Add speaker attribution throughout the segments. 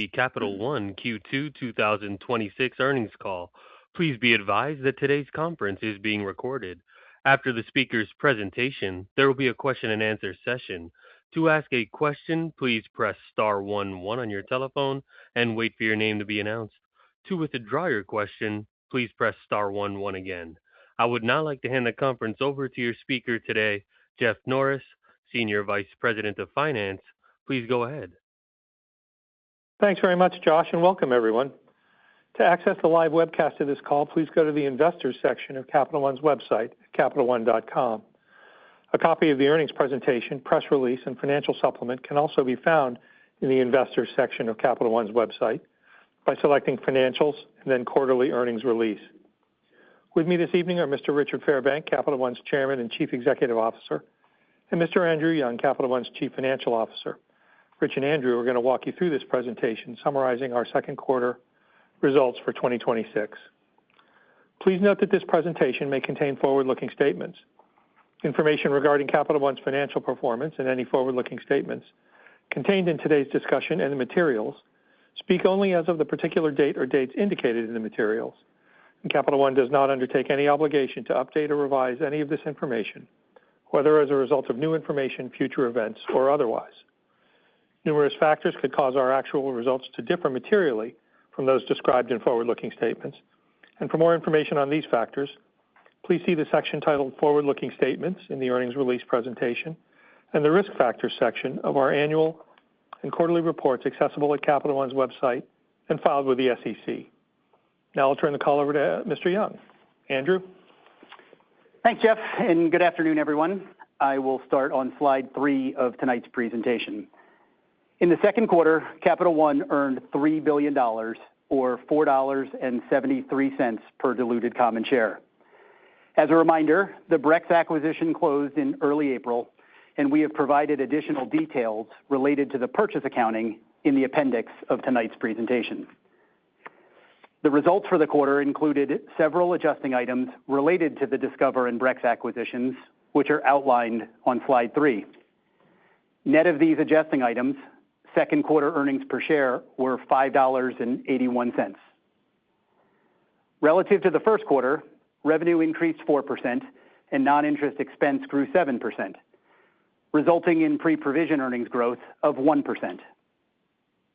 Speaker 1: The Capital One Q2 2026 earnings call. Please be advised that today's conference is being recorded. After the speaker's presentation, there will be a question and answer session. To ask a question, please press star 11 on your telephone and wait for your name to be announced. To withdraw your question, please press star 11 again. I would now like to hand the conference over to your speaker today, Jeff Norris, Senior Vice President of Finance. Please go ahead.
Speaker 2: Thanks very much, Josh, and welcome everyone. To access the live webcast of this call, please go to the Investors section of Capital One's website, CapitalOne.com. A copy of the earnings presentation, press release, and financial supplement can also be found in the Investors section of Capital One's website by selecting Financials and then Quarterly Earnings Release. With me this evening are Mr. Richard Fairbank, Capital One's Chairman and Chief Executive Officer, and Mr. Andrew Young, Capital One's Chief Financial Officer. Rich and Andrew are going to walk you through this presentation summarizing our second quarter results for 2026. Please note that this presentation may contain forward-looking statements. Information regarding Capital One's financial performance and any forward-looking statements contained in today's discussion and the materials speak only as of the particular date or dates indicated in the materials, and Capital One does not undertake any obligation to update or revise any of this information, whether as a result of new information, future events, or otherwise. Numerous factors could cause our actual results to differ materially from those described in forward-looking statements. And for more information on these factors, please see the section titled Forward-Looking Statements in the earnings release presentation and the Risk Factors section of our annual and quarterly reports accessible at Capital One's website and filed with the SEC. Now I'll turn the call over to Mr. Young. Andrew?
Speaker 3: Thanks, Jeff, and good afternoon, everyone. I will start on slide 3 of tonight's presentation. In the second quarter, Capital One earned $3 billion, or $4.73 per diluted common share. As a reminder, the Brex acquisition closed in early April, and we have provided additional details related to the purchase accounting in the appendix of tonight's presentation. The results for the quarter included several adjusting items related to the Discover and Brex acquisitions, which are outlined on slide 3. Net of these adjusting items, second quarter earnings per share were $5.81. Relative to the first quarter, revenue increased 4% and non-interest expense grew 7%, resulting in pre-provision earnings growth of 1%.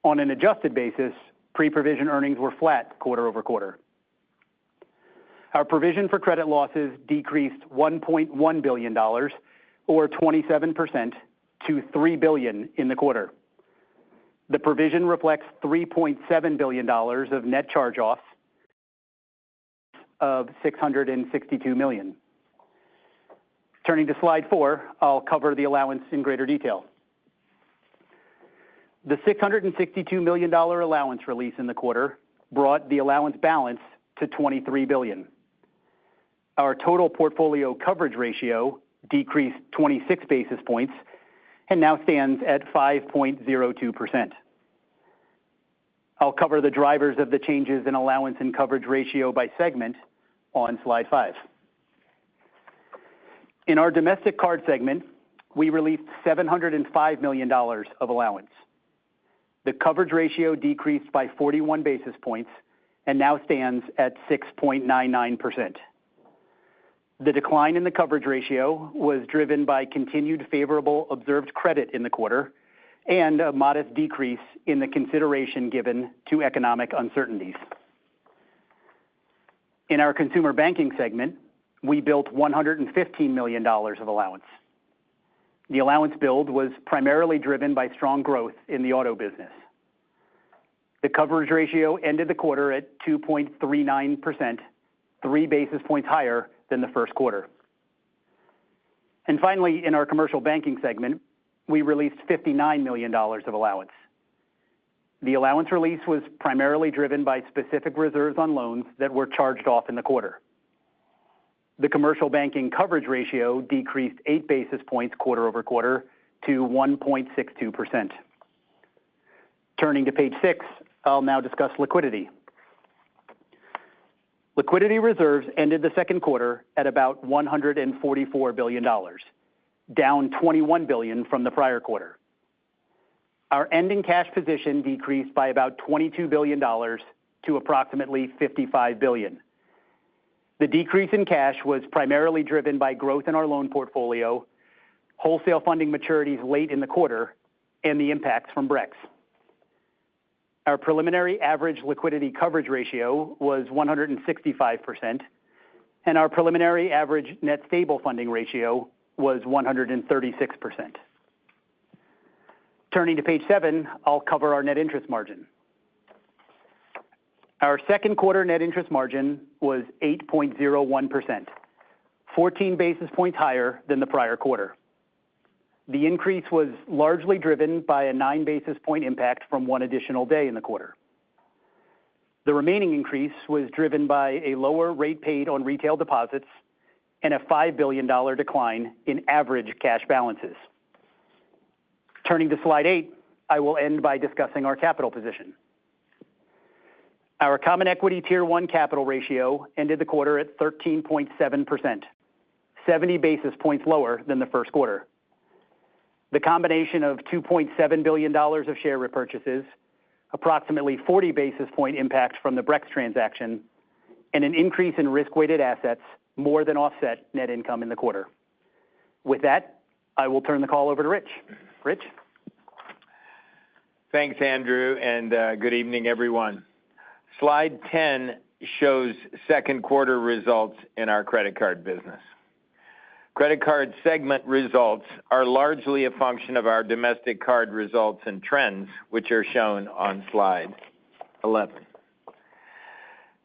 Speaker 3: On an adjusted basis, pre-provision earnings were flat quarter over quarter. Our provision for credit losses decreased $1.1 billion, or 27%, to $3 billion in the quarter. The provision reflects $3.7 billion of net charge-offs of $662 million. Turning to slide 4, I'll cover the allowance in greater detail. The $662 million allowance release in the quarter brought the allowance balance to $23 billion. Our total portfolio coverage ratio decreased 26 basis points and now stands at 5.02%. I'll cover the drivers of the changes in allowance and coverage ratio by segment on slide 5. In our domestic card segment, we released $705 million of allowance. The coverage ratio decreased by 41 basis points and now stands at 6.99%. The decline in the coverage ratio was driven by continued favorable observed credit in the quarter and a modest decrease in the consideration given to economic uncertainties. In our consumer banking segment, we built $115 million of allowance. The allowance build was primarily driven by strong growth in the auto business. The coverage ratio ended the quarter at 2.39%, 3 basis points higher than the first quarter. And finally, in our commercial banking segment, we released $59 million of allowance. The allowance release was primarily driven by specific reserves on loans that were charged off in the quarter. The commercial banking coverage ratio decreased 8 basis points quarter over quarter to 1.62%. Turning to page 6, I'll now discuss liquidity. Liquidity reserves ended the second quarter at about $144 billion, down $21 billion from the prior quarter. Our ending cash position decreased by about $22 billion to approximately $55 billion. The decrease in cash was primarily driven by growth in our loan portfolio, wholesale funding maturities late in the quarter, and the impacts from Brex. Our preliminary average liquidity coverage ratio was 165%, and our preliminary average net stable funding ratio was 136%. Turning to page 7, I'll cover our net interest margin. Our second quarter net interest margin was 8.01%, 14 basis points higher than the prior quarter. The increase was largely driven by a 9 basis point impact from one additional day in the quarter. The remaining increase was driven by a lower rate paid on retail deposits and a $5 billion decline in average cash balances. Turning to slide 8, I will end by discussing our capital position. Our Common Equity Tier 1 capital ratio ended the quarter at 13.7%, 70 basis points lower than the first quarter. The combination of $2.7 billion of share repurchases, approximately 40 basis point impact from the Brex transaction, and an increase in risk-weighted assets more than offset net income in the quarter. With that, I will turn the call over to Rich. Rich?
Speaker 4: Thanks, Andrew, and good evening, everyone. Slide 10 shows second quarter results in our credit card business. Credit card segment results are largely a function of our domestic card results and trends, which are shown on slide 11.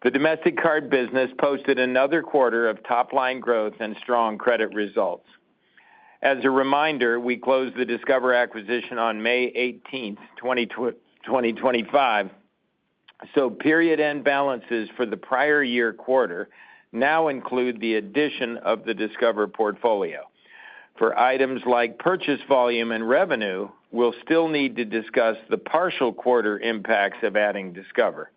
Speaker 4: The domestic card business posted another quarter of top-line growth and strong credit results. As a reminder, we closed the Discover acquisition on May 18th, 2025, so period-end balances for the prior year quarter now include the addition of the Discover portfolio. For items like purchase volume and revenue, we'll still need to discuss the partial quarter impacts of adding Discover.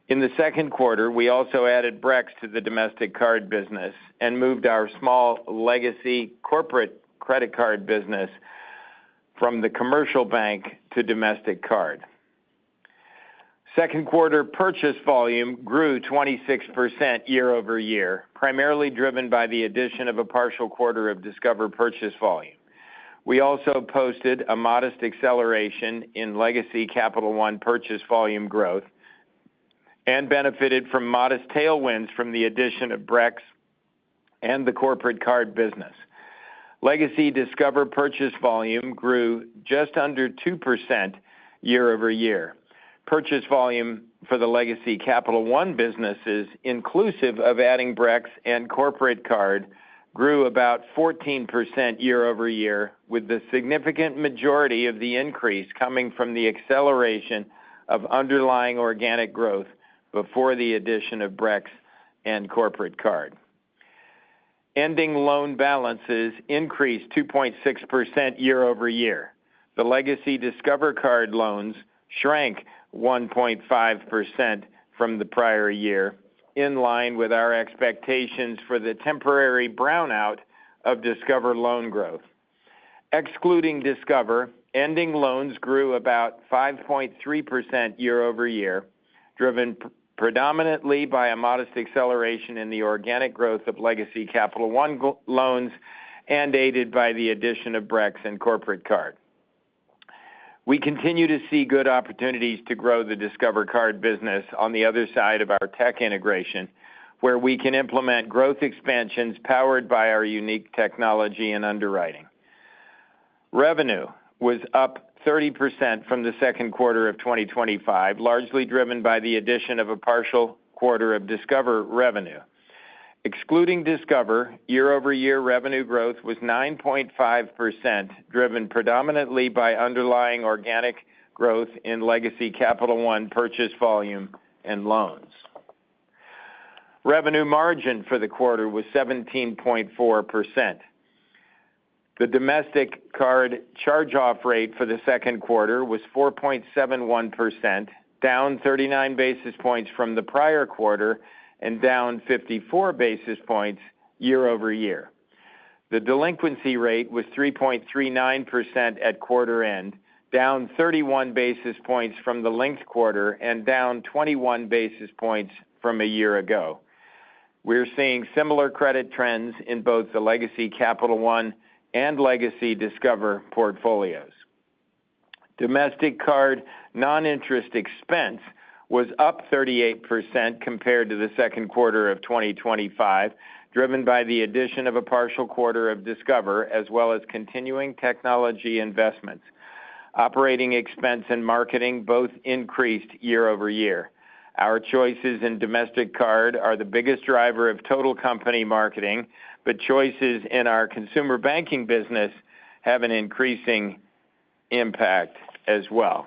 Speaker 4: In the second quarter, we also added Brex to the domestic card business and moved our small legacy corporate credit card business from the commercial bank to domestic card. Second quarter purchase volume grew 26% year over year, primarily driven by the addition of a partial quarter of Discover purchase volume. We also posted a modest acceleration in legacy Capital One purchase volume growth and benefited from modest tailwinds from the addition of Brex and the corporate card business. Legacy Discover purchase volume grew just under 2% year over year. Purchase volume for the legacy Capital One businesses, inclusive of adding Brex and corporate card, grew about 14% year over year, with the significant majority of the increase coming from the acceleration of underlying organic growth before the addition of Brex and corporate card. Ending loan balances increased 2.6% year over year. The legacy Discover card loans shrank 1.5% from the prior year, in line with our expectations for the temporary brownout of Discover loan growth. Excluding Discover, ending loans grew about 5.3% year over year, driven predominantly by a modest acceleration in the organic growth of legacy Capital One loans and aided by the addition of Brex and corporate card. We continue to see good opportunities to grow the Discover card business on the other side of our tech integration, where we can implement growth expansions powered by our unique technology and underwriting. Revenue was up 30% from the second quarter of 2025, largely driven by the addition of a partial quarter of Discover revenue. Excluding Discover, year-over-year revenue growth was 9.5%, driven predominantly by underlying organic growth in legacy Capital One purchase volume and loans. Revenue margin for the quarter was 17.4%. The domestic card charge-off rate for the second quarter was 4.71%, down 39 basis points from the prior quarter and down 54 basis points year over year. The delinquency rate was 3.39% at quarter end, down 31 basis points from the linked quarter and down 21 basis points from a year ago. We're seeing similar credit trends in both the legacy Capital One and legacy Discover portfolios. Domestic card non-interest expense was up 38% compared to the second quarter of 2025, driven by the addition of a partial quarter of Discover, as well as continuing technology investments. Operating expense and marketing both increased year over year. Our choices in domestic card are the biggest driver of total company marketing, but choices in our consumer banking business have an increasing impact as well.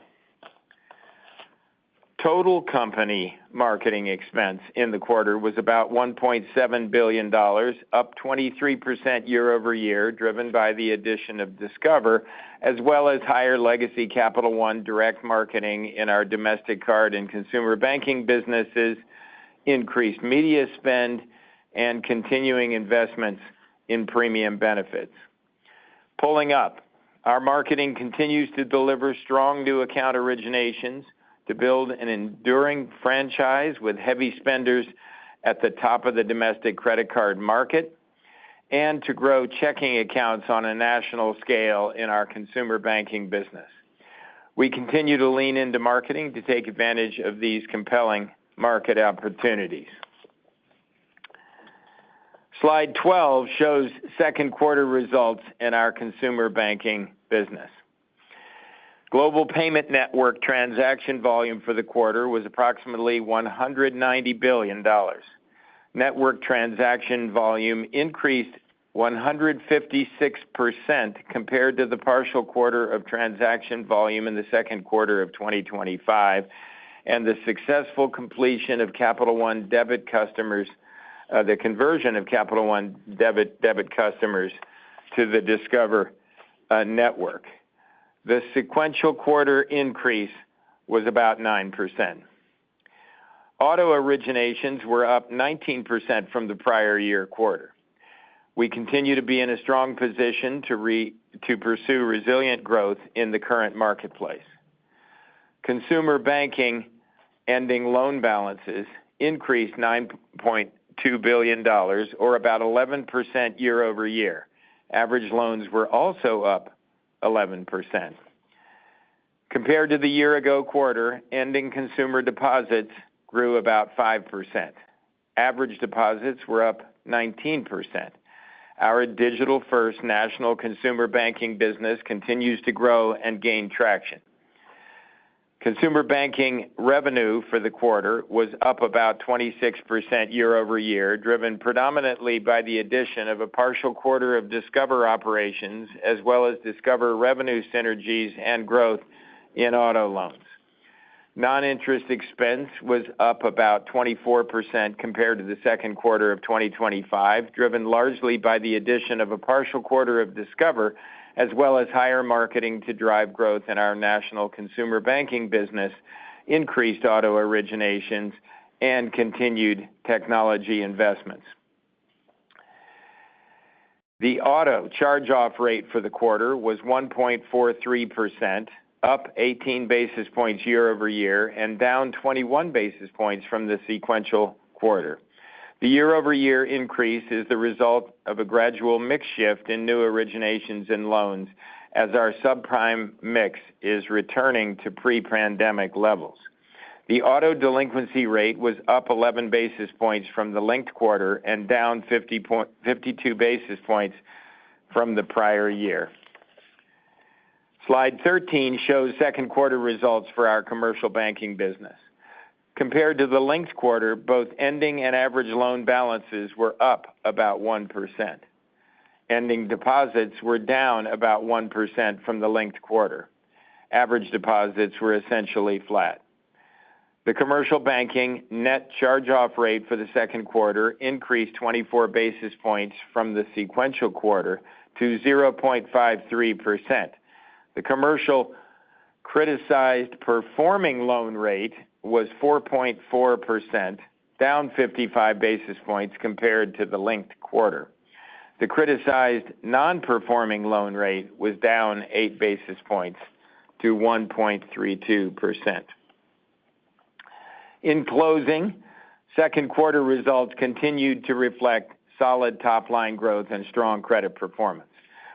Speaker 4: Total company marketing expense in the quarter was about $1.7 billion, up 23% year over year, driven by the addition of Discover, as well as higher legacy Capital One direct marketing in our domestic card and consumer banking businesses, increased media spend, and continuing investments in premium benefits. Pulling up, our marketing continues to deliver strong new account originations, to build an enduring franchise with heavy spenders at the top of the domestic credit card market, and to grow checking accounts on a national scale in our consumer banking business. We continue to lean into marketing to take advantage of these compelling market opportunities. Slide 12 shows second quarter results in our consumer banking business. Global payment network transaction volume for the quarter was approximately $190 billion. Network transaction volume increased 156% compared to the partial quarter of transaction volume in the second quarter of 2025, and the successful completion of Capital One debit customers, the conversion of Capital One debit customers to the Discover network. The sequential quarter increase was about 9%. Auto originations were up 19% from the prior year quarter. We continue to be in a strong position to pursue resilient growth in the current marketplace. Consumer banking ending loan balances increased $9.2 billion, or about 11% year over year. Average loans were also up 11%. Compared to the year-ago quarter, ending consumer deposits grew about 5%. Average deposits were up 19%. Our digital-first national consumer banking business continues to grow and gain traction. Consumer banking revenue for the quarter was up about 26% year over year, driven predominantly by the addition of a partial quarter of Discover operations, as well as Discover revenue synergies and growth in auto loans. Non-interest expense was up about 24% compared to the second quarter of 2025, driven largely by the addition of a partial quarter of Discover, as well as higher marketing to drive growth in our national consumer banking business, increased auto originations, and continued technology investments. The auto charge-off rate for the quarter was 1.43%, up 18 basis points year over year, and down 21 basis points from the sequential quarter. The year-over-year increase is the result of a gradual mix shift in new originations and loans, as our subprime mix is returning to pre-pandemic levels. The auto delinquency rate was up 11 basis points from the linked quarter and down 52 basis points from the prior year. Slide 13 shows second quarter results for our commercial banking business. Compared to the linked quarter, both ending and average loan balances were up about 1%. Ending deposits were down about 1% from the linked quarter. Average deposits were essentially flat. The commercial banking net charge-off rate for the second quarter increased 24 basis points from the sequential quarter to 0.53%. The commercial criticized performing loan rate was 4.4%, down 55 basis points compared to the linked quarter. The criticized non-performing loan rate was down 8 basis points to 1.32%. In closing, second quarter results continued to reflect solid top-line growth and strong credit performance.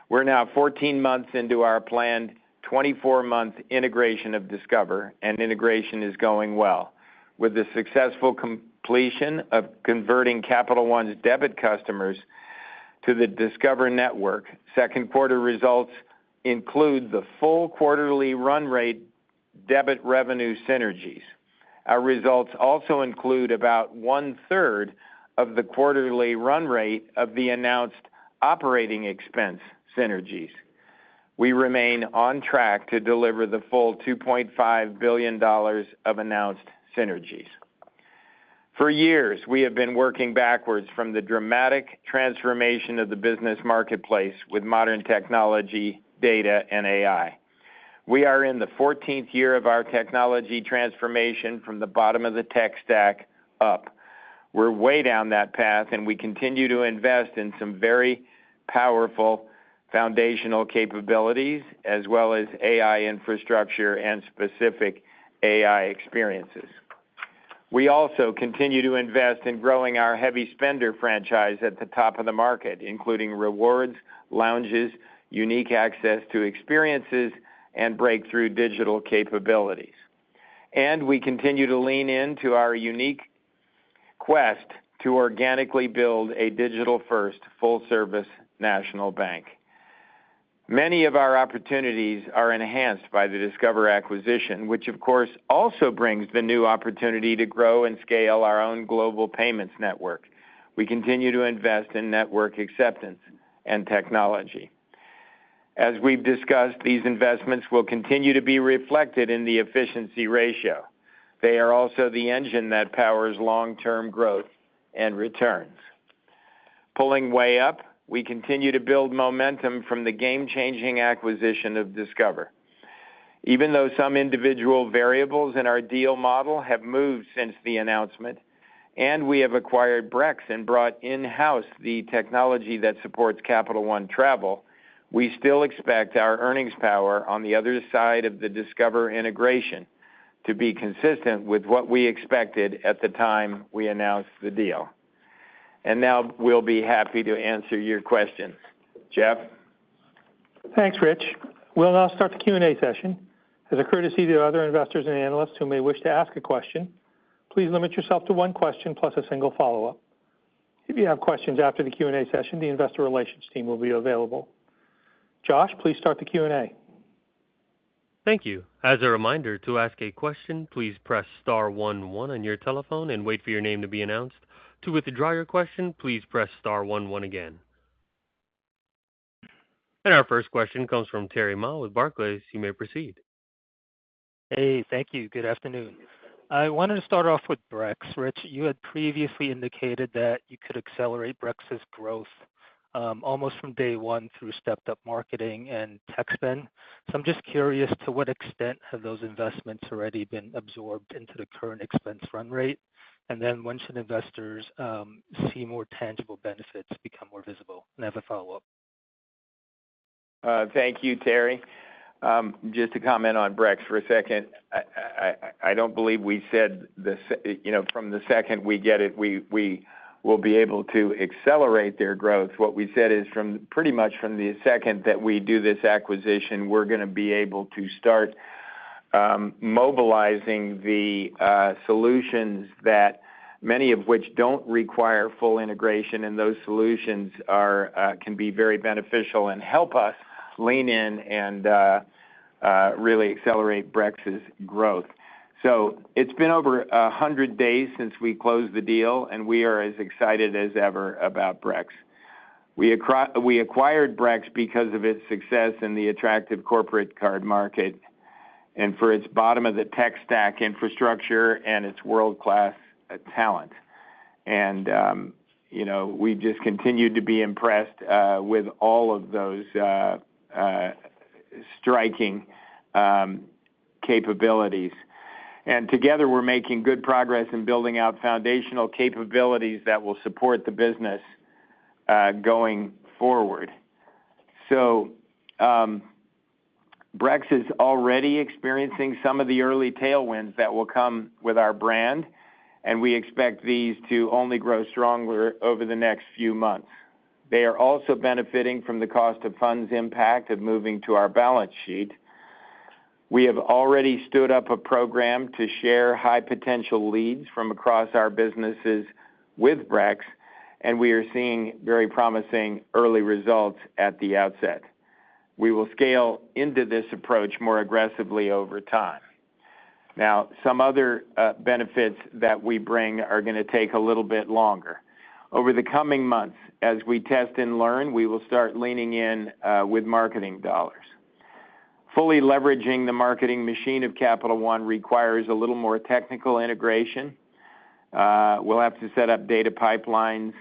Speaker 4: We're now 14 months into our planned 24-month integration of Discover, and integration is going well. With the successful completion of converting Capital One's debit customers to the Discover network, second quarter results include the full quarterly run rate debit revenue synergies. Our results also include about one-third of the quarterly run rate of the announced operating expense synergies. We remain on track to deliver the full $2.5 billion of announced synergies. For years, we have been working backwards from the dramatic transformation of the business marketplace with modern technology, data, and AI. We are in the 14th year of our technology transformation from the bottom of the tech stack up. We're way down that path, and we continue to invest in some very powerful foundational capabilities, as well as AI infrastructure and specific AI experiences. We also continue to invest in growing our heavy spender franchise at the top of the market, including rewards, lounges, unique access to experiences, and breakthrough digital capabilities. And we continue to lean into our unique quest to organically build a digital-first, full-service national bank. Many of our opportunities are enhanced by the Discover acquisition, which of course also brings the new opportunity to grow and scale our own global payments network. We continue to invest in network acceptance and technology. As we've discussed, these investments will continue to be reflected in the efficiency ratio. They are also the engine that powers long-term growth and returns. Pulling way up, we continue to build momentum from the game-changing acquisition of Discover. Even though some individual variables in our deal model have moved since the announcement, and we have acquired Brex and brought in-house the technology that supports Capital One Travel, we still expect our earnings power on the other side of the Discover integration to be consistent with what we expected at the time we announced the deal. And now we'll be happy to answer your questions. Jeff?
Speaker 2: Thanks, Rich. We'll now start the Q&A session. As a courtesy to other investors and analysts who may wish to ask a question, please limit yourself to one question plus a single follow-up. If you have questions after the Q&A session, the investor relations team will be available. Josh, please start the Q&A.
Speaker 1: Thank you. As a reminder, to ask a question, please press star 11 on your telephone and wait for your name to be announced. To withdraw your question, please press star 11 again. And our first question comes from Terry Ma with Barclays. You may proceed.
Speaker 5: Hey, thank you. Good afternoon. I wanted to start off with Brex. Rich, you had previously indicated that you could accelerate Brex's growth almost from day one through stepped-up marketing and tech spend. So I'm just curious, to what extent have those investments already been absorbed into the current expense run rate? And then when should investors see more tangible benefits become more visible? And I have a follow-up.
Speaker 4: Thank you, Terry. Just to comment on Brex for a second, I don't believe we said this. From the second we get it, we will be able to accelerate their growth. What we said is pretty much from the second that we do this acquisition, we're going to be able to start mobilizing the solutions that many of which don't require full integration, and those solutions can be very beneficial and help us lean in and really accelerate Brex's growth. So it's been over 100 days since we closed the deal, and we are as excited as ever about Brex. We acquired Brex because of its success in the attractive corporate card market and for its bottom-of-the-tech stack infrastructure and its world-class talent. And, we just continued to be impressed with all of those striking capabilities. And together we're making good progress in building out foundational capabilities that will support the business going forward. So Brex is already experiencing some of the early tailwinds that will come with our brand, and we expect these to only grow stronger over the next few months. They are also benefiting from the cost of funds impact of moving to our balance sheet. We have already stood up a program to share high potential leads from across our businesses with Brex, and we are seeing very promising early results at the outset. We will scale into this approach more aggressively over time. Now, some other benefits that we bring are going to take a little bit longer. Over the coming months, as we test and learn, we will start leaning in with marketing dollars. Fully leveraging the marketing machine of Capital One requires a little more technical integration. We'll have to set up data pipelines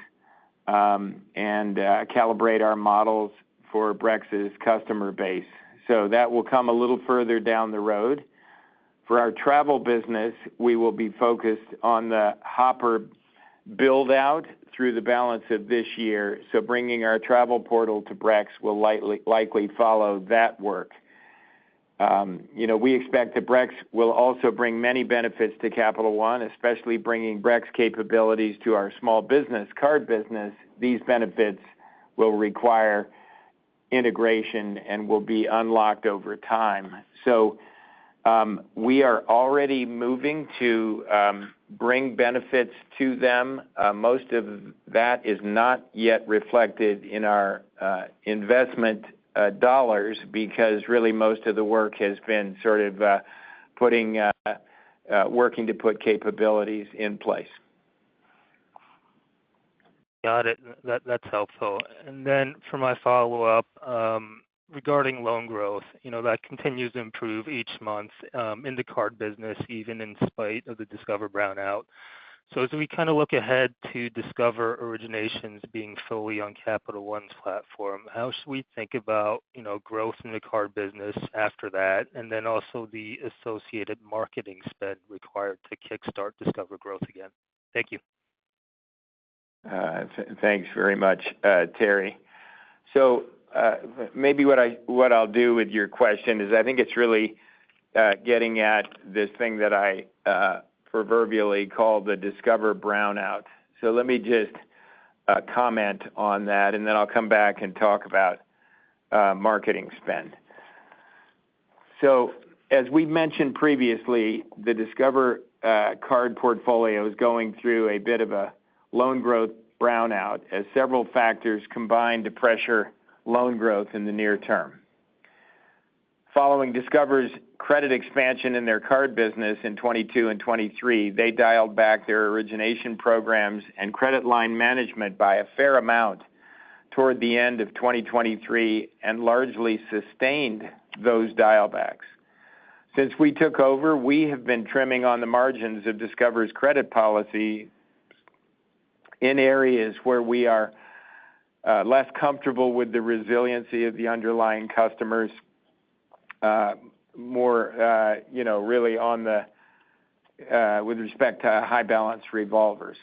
Speaker 4: and calibrate our models for Brex's customer base. So that will come a little further down the road. For our travel business, we will be focused on the Hopper build-out through the balance of this year. So bringing our travel portal to Brex will likely follow that work. We expect that Brex will also bring many benefits to Capital One, especially bringing Brex capabilities to our small business card business. These benefits will require integration and will be unlocked over time. So we are already moving to bring benefits to them. Most of that is not yet reflected in our investment dollars because really most of the work has been sort of working to put capabilities in place.
Speaker 5: Got it. That's helpful. And then for my follow-up, regarding loan growth, that continues to improve each month in the card business, even in spite of the Discover brownout. So as we kind of look ahead to Discover originations being fully on Capital One's platform, how should we think about, growth in the card business after that, and then also the associated marketing spend required to kickstart Discover growth again? Thank you.
Speaker 4: Thanks very much, Terry. So maybe what I'll do with your question is I think it's really getting at this thing that I proverbially call the Discover brownout. So let me just comment on that, and then I'll come back and talk about marketing spend. So as we mentioned previously, the Discover card portfolio is going through a bit of a loan growth brownout as several factors combine to pressure loan growth in the near term. Following Discover's credit expansion in their card business in 22 and 23, they dialed back their origination programs and credit line management by a fair amount toward the end of 2023 and largely sustained those dial backs. Since we took over, we have been trimming on the margins of Discover's credit policy in areas where we are less comfortable with the resiliency of the underlying customers, more, really on the, with respect to high balance revolvers.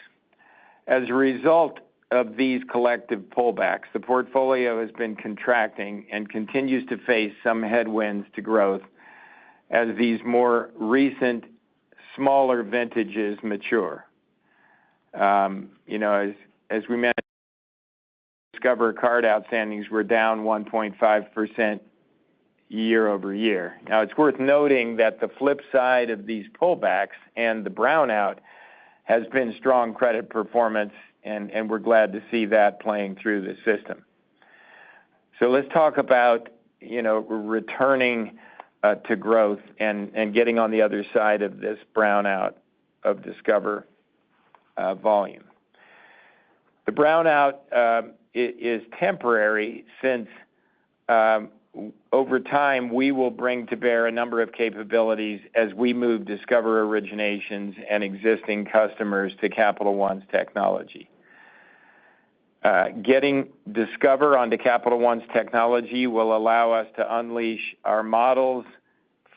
Speaker 4: As a result of these collective pullbacks, the portfolio has been contracting and continues to face some headwinds to growth as these more recent, smaller vintages mature. As we mentioned, Discover card outstandings were down 1.5% year over year. Now, it's worth noting that the flip side of these pullbacks and the brownout has been strong credit performance, and we're glad to see that playing through the system. So let's talk about, returning to growth and getting on the other side of this brownout of Discover volume. The brownout is temporary since over time we will bring to bear a number of capabilities as we move Discover originations and existing customers to Capital One's technology. Getting Discover onto Capital One's technology will allow us to unleash our models,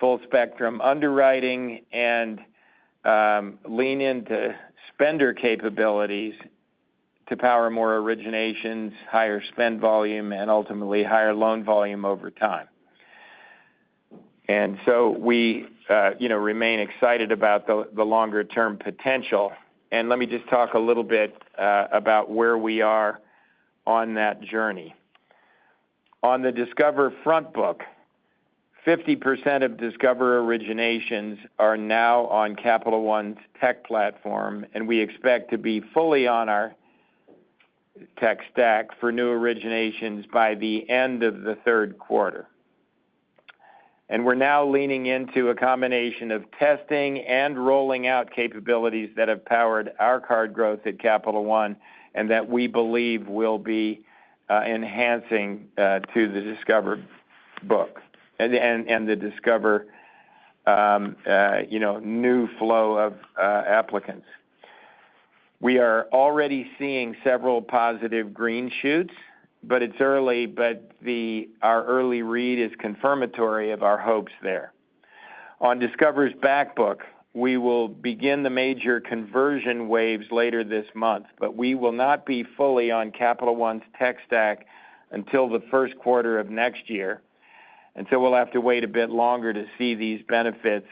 Speaker 4: full spectrum underwriting, and lean into spender capabilities to power more originations, higher spend volume, and ultimately higher loan volume over time. And so we, remain excited about the longer-term potential. And let me just talk a little bit about where we are on that journey. On the Discover front book, 50% of Discover originations are now on Capital One's tech platform, and we expect to be fully on our tech stack for new originations by the end of the third quarter. And we're now leaning into a combination of testing and rolling out capabilities that have powered our card growth at Capital One and that we believe will be enhancing to the Discover book and the Discover, new flow of applicants. We are already seeing several positive green shoots, but it's early, but our early read is confirmatory of our hopes there. On Discover's back book, we will begin the major conversion waves later this month, but we will not be fully on Capital One's tech stack until the first quarter of next year. And so we'll have to wait a bit longer to see these benefits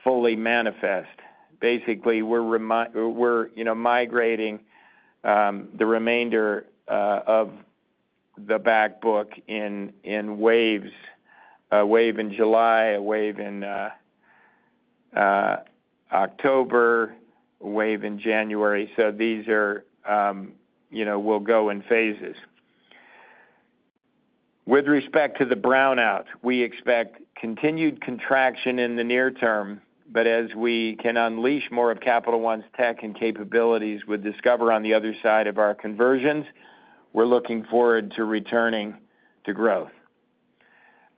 Speaker 4: fully manifest. Basically, we're migrating the remainder of the back book in waves, a wave in July, a wave in October, a wave in January. So these are, will go in phases. With respect to the brownout, we expect continued contraction in the near term, but as we can unleash more of Capital One's tech and capabilities with Discover on the other side of our conversions, we're looking forward to returning to growth.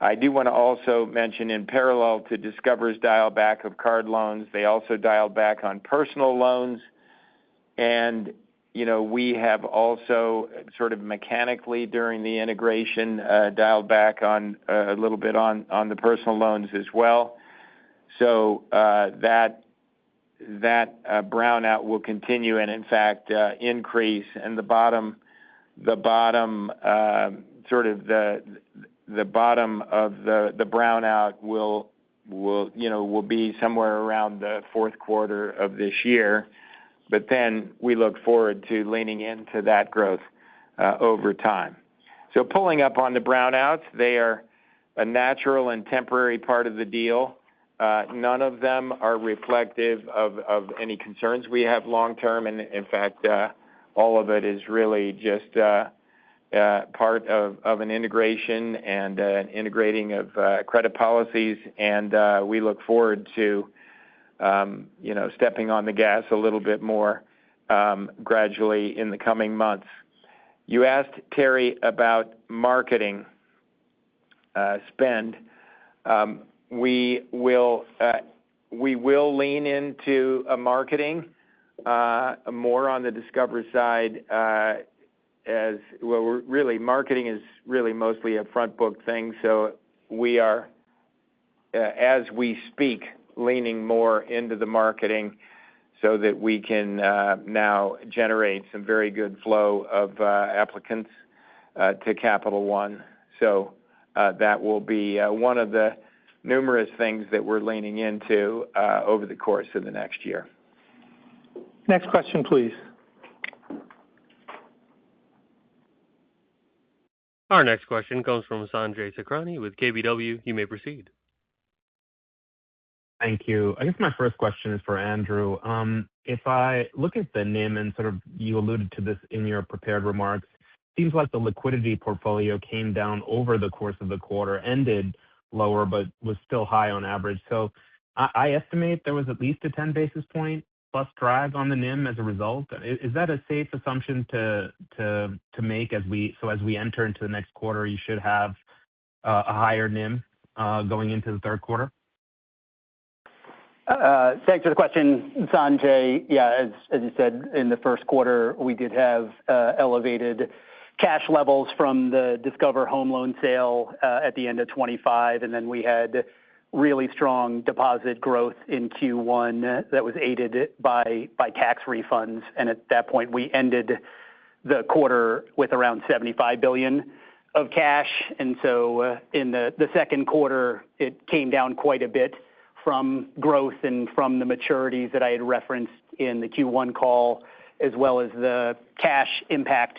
Speaker 4: I do want to also mention, in parallel to Discover's dial back of card loans, they also dialed back on personal loans. And, we have also sort of mechanically during the integration dialed back on a little bit on the personal loans as well. So that brownout will continue and, in fact, increase. And the bottom sort of the bottom of the brownout will be somewhere around the fourth quarter of this year. But then we look forward to leaning into that growth over time. So pulling up on the brownouts, they are a natural and temporary part of the deal. None of them are reflective of any concerns we have long term. And in fact, all of it is really just part of an integration and an integrating of credit policies. And we look forward to stepping on the gas a little bit more gradually in the coming months. You asked, Terry, about marketing spend. We will lean into marketing more on the Discover side as well. Marketing is really mostly a front book thing. So we are, as we speak, leaning more into the marketing so that we can now generate some very good flow of applicants to Capital One. So that will be one of the numerous things that we're leaning into over the course of the next year.
Speaker 2: Next question, please.
Speaker 1: Our next question comes from Sanjay Sakhrani with KBW. You may proceed.
Speaker 6: Thank you. I guess my first question is for Andrew. If I look at the NIM and sort of you alluded to this in your prepared remarks, seems like the liquidity portfolio came down over the course of the quarter, ended lower, but was still high on average. So I estimate there was at least a 10 basis point plus drag on the NIM as a result. Is that a safe assumption to make as we enter into the next quarter? You should have a higher NIM going into the third quarter.
Speaker 3: Thanks for the question, Sanjay. Yeah, as you said, in the first quarter, we did have elevated cash levels from the Discover home loan sale at the end of 25, and then we had really strong deposit growth in Q1 that was aided by tax refunds. And at that point, we ended the quarter with around $75 billion of cash, and so in the second quarter, it came down quite a bit from growth and from the maturities that I had referenced in the Q1 call, as well as the cash impact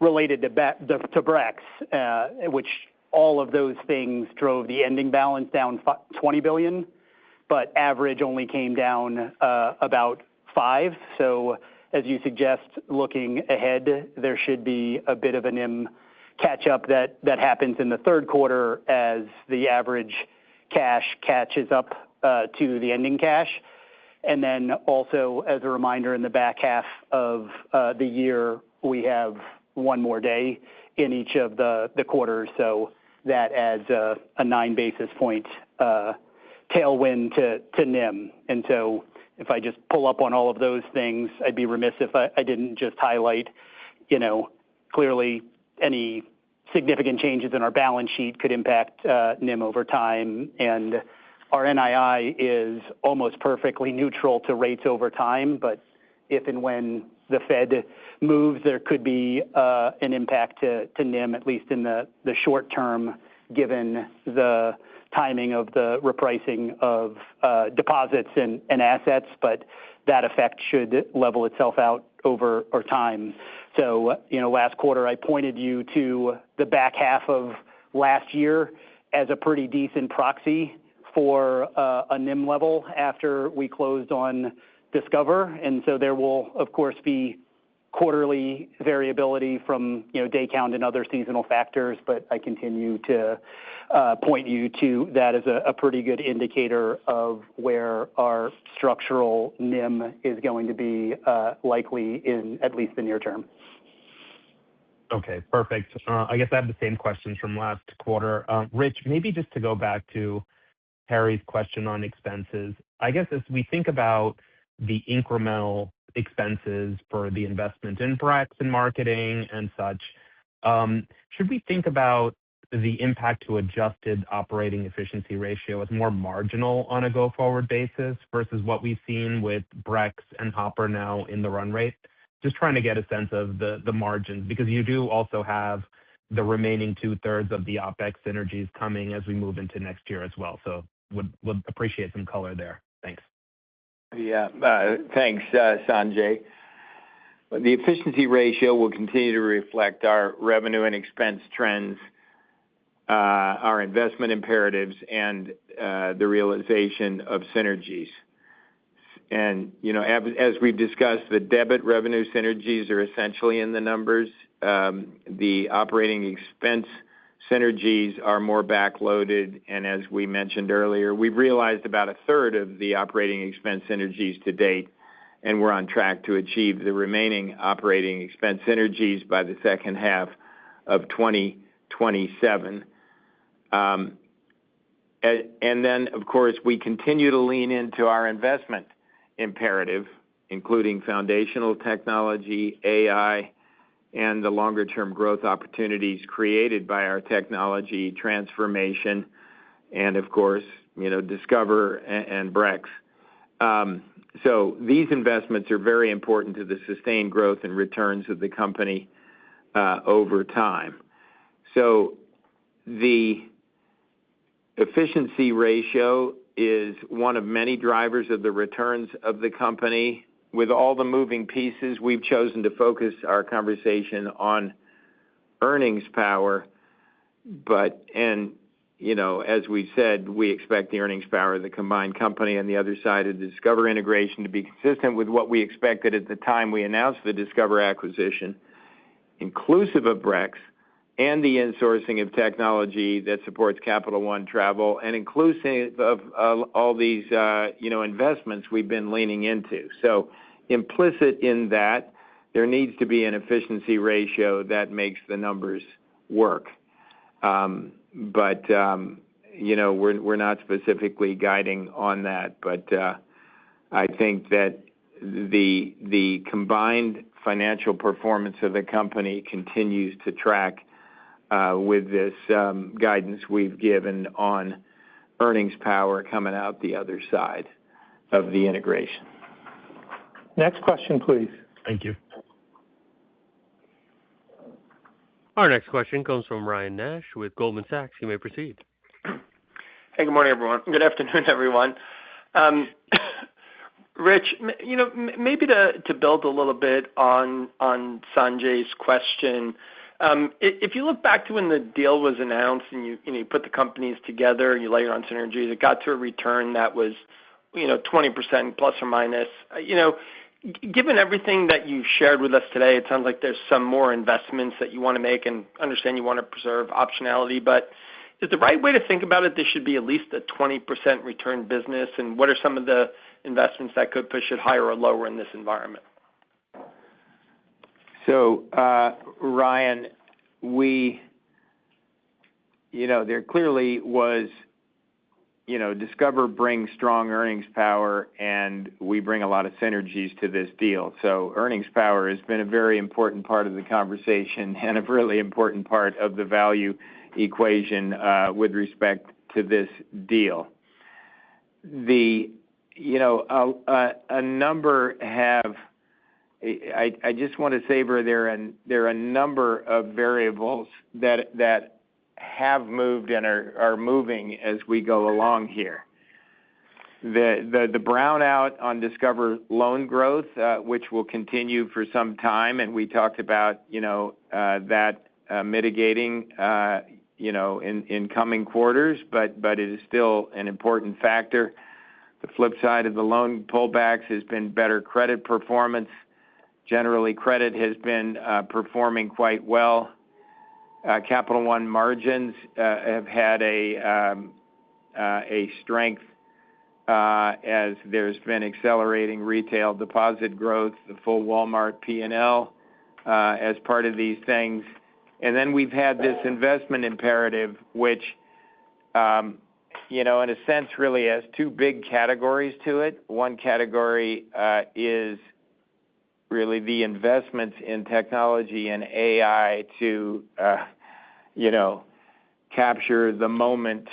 Speaker 3: related to Brex, which all of those things drove the ending balance down $20 billion, but average only came down about 5. So as you suggest, looking ahead, there should be a bit of a NIM catch-up that happens in the third quarter as the average cash catches up to the ending cash. And then also, as a reminder, in the back half of the year, we have one more day in each of the quarters, so that adds a 9 basis point tailwind to NIM. And so if I just pull up on all of those things, I'd be remiss if I didn't just highlight, clearly any significant changes in our balance sheet could impact NIM over time, and our NII is almost perfectly neutral to rates over time, but if and when the Fed moves, there could be an impact to NIM, at least in the short term, given the timing of the repricing of deposits and assets, but that effect should level itself out over time. So, last quarter I pointed you to the back half of last year as a pretty decent proxy for a NIM level after we closed on Discover, and so there will, of course, be quarterly variability from day count and other seasonal factors, but I continue to point you to that as a pretty good indicator of where our structural NIM is going to be likely in at least the near term.
Speaker 6: Okay, perfect. I guess I have the same questions from last quarter. Rich, maybe just to go back to Harry's question on expenses, I guess as we think about the incremental expenses for the investment in Brex and marketing and such, should we think about the impact to adjusted operating efficiency ratio as more marginal on a go-forward basis versus what we've seen with Brex and Hopper now in the run rate? Just trying to get a sense of the margins, because you do also have the remaining 2/3 of the OpEx synergies coming as we move into next year as well. So would appreciate some color there. Thanks.
Speaker 4: Yeah, thanks, Sanjay. The efficiency ratio will continue to reflect our revenue and expense trends, our investment imperatives, and the realization of synergies. And, as we've discussed, the debit revenue synergies are essentially in the numbers. The operating expense synergies are more backloaded, and as we mentioned earlier, we've realized about 1/3 of the operating expense synergies to date, and we're on track to achieve the remaining operating expense synergies by the second half of 2027. And then, of course, we continue to lean into our investment imperative, including foundational technology, AI, and the longer-term growth opportunities created by our technology transformation, and, of course, Discover and Brex. So these investments are very important to the sustained growth and returns of the company over time. So the efficiency ratio is one of many drivers of the returns of the company. With all the moving pieces, we've chosen to focus our conversation on earnings power. As we said, we expect the earnings power of the combined company on the other side of the Discover integration to be consistent with what we expected at the time we announced the Discover acquisition, inclusive of Brex, and the insourcing of technology that supports Capital One Travel, and inclusive of all these, investments we've been leaning into. So implicit in that, there needs to be an efficiency ratio that makes the numbers work. We're not specifically guiding on that, but I think that the combined financial performance of the company continues to track with this guidance we've given on earnings power coming out the other side of the integration.
Speaker 2: Next question, please.
Speaker 6: Thank you.
Speaker 1: Our next question comes from Ryan Nash with Goldman Sachs. You may proceed.
Speaker 7: Hey, good morning, everyone. Good afternoon, everyone. Rich, maybe to build a little bit on Sanjay's question, if you look back to when the deal was announced and you put the companies together and you layer on synergies, it got to a return that was 20% plus or minus. Given everything that you shared with us today, it sounds like there's some more investments that you want to make, and understand you want to preserve optionality. But is the right way to think about it, this should be at least a 20% return business? And what are some of the investments that could push it higher or lower in this environment?
Speaker 4: So, Ryan, there clearly was, Discover brings strong earnings power, and we bring a lot of synergies to this deal. So earnings power has been a very important part of the conversation and a really important part of the value equation with respect to this deal. A number have, I just want to savor there are a number of variables that have moved and are moving as we go along here. The brownout on Discover loan growth, which will continue for some time, and we talked about that mitigating in coming quarters, but it is still an important factor. The flip side of the loan pullbacks has been better credit performance. Generally, credit has been performing quite well. Capital One margins have had a strength as there's been accelerating retail deposit growth, the full Walmart P&L as part of these things. And then we've had this investment imperative, which, in a sense, really has two big categories to it. One category is really the investments in technology and AI to capture the moment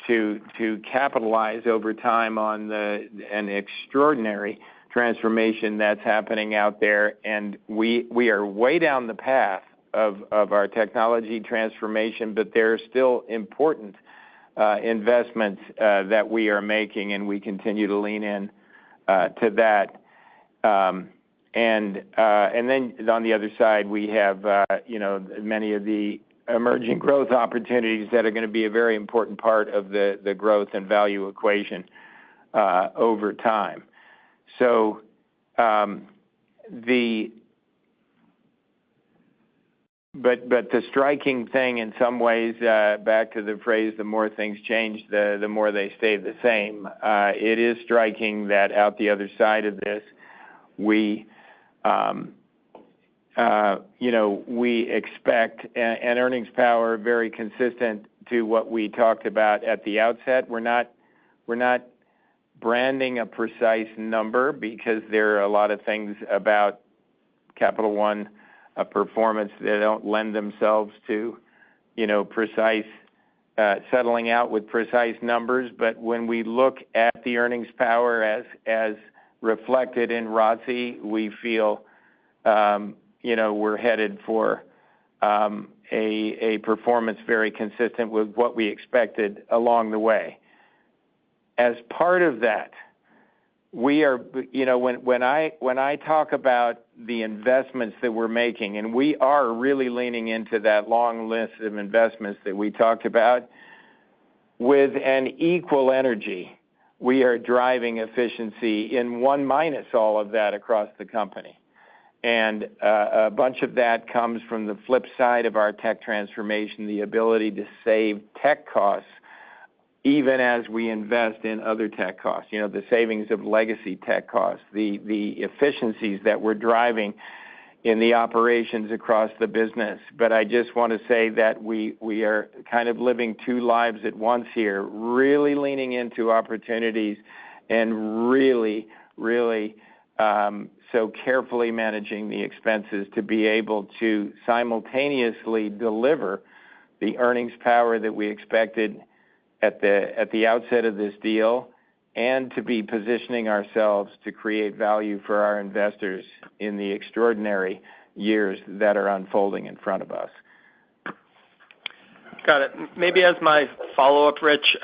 Speaker 4: to capitalize over time on an extraordinary transformation that's happening out there. And we are way down the path of our technology transformation, but there are still important investments that we are making, and we continue to lean in to that. And then on the other side, we have many of the emerging growth opportunities that are going to be a very important part of the growth and value equation over time. So but the striking thing in some ways, back to the phrase, the more things change, the more they stay the same. It is striking that out the other side of this, we expect an earnings power very consistent to what we talked about at the outset. We're not branding a precise number because there are a lot of things about Capital One performance that don't lend themselves to precise settling out with precise numbers. But when we look at the earnings power as reflected in ROTCE, we feel we're headed for a performance very consistent with what we expected along the way. As part of that, we are, when I talk about the investments that we're making, and we are really leaning into that long list of investments that we talked about, with an equal energy, we are driving efficiency in one minus all of that across the company. And a bunch of that comes from the flip side of our tech transformation, the ability to save tech costs, even as we invest in other tech costs, the savings of legacy tech costs, the efficiencies that we're driving in the operations across the business. But I just want to say that we are kind of living two lives at once here, really leaning into opportunities and really so carefully managing the expenses to be able to simultaneously deliver the earnings power that we expected at the outset of this deal, and to be positioning ourselves to create value for our investors in the extraordinary years that are unfolding in front of us.
Speaker 7: Got it. Maybe as my follow-up, Rich,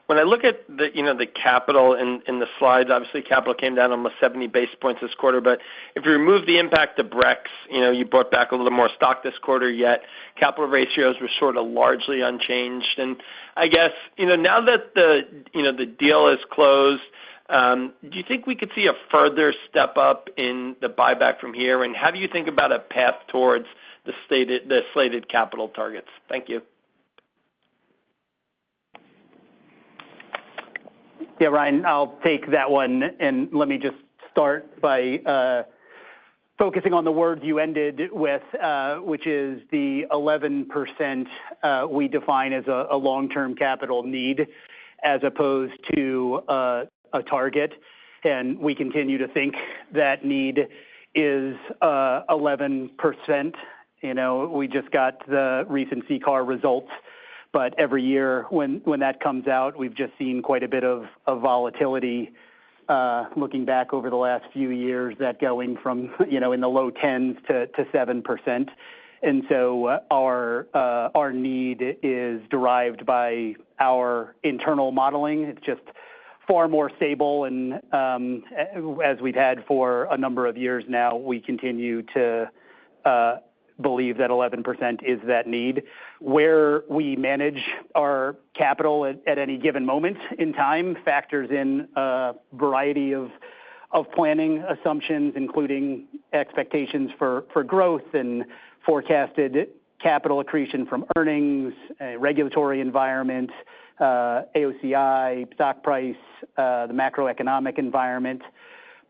Speaker 7: when I look at the capital in the slides, obviously capital came down almost 70 basis points this quarter. But if you remove the impact of Brex, you brought back a little more stock this quarter, yet capital ratios were sort of largely unchanged. And I guess, now that the deal is closed, do you think we could see a further step up in the buyback from here? And how do you think about a path towards the slated capital targets? Thank you.
Speaker 3: Yeah, Ryan, I'll take that one. And let me just start by focusing on the words you ended with, which is the 11% we define as a long-term capital need as opposed to a target. And we continue to think that need is 11%. We just got the recent CCAR results. But every year when that comes out, we've just seen quite a bit of volatility looking back over the last few years, that going from, in the low 10s to 7%. And so our need is derived by our internal modeling. It's just far more stable. And as we've had for a number of years now, we continue to believe that 11% is that need. Where we manage our capital at any given moment in time factors in a variety of planning assumptions, including expectations for growth and forecasted capital accretion from earnings, regulatory environment, AOCI, stock price, the macroeconomic environment.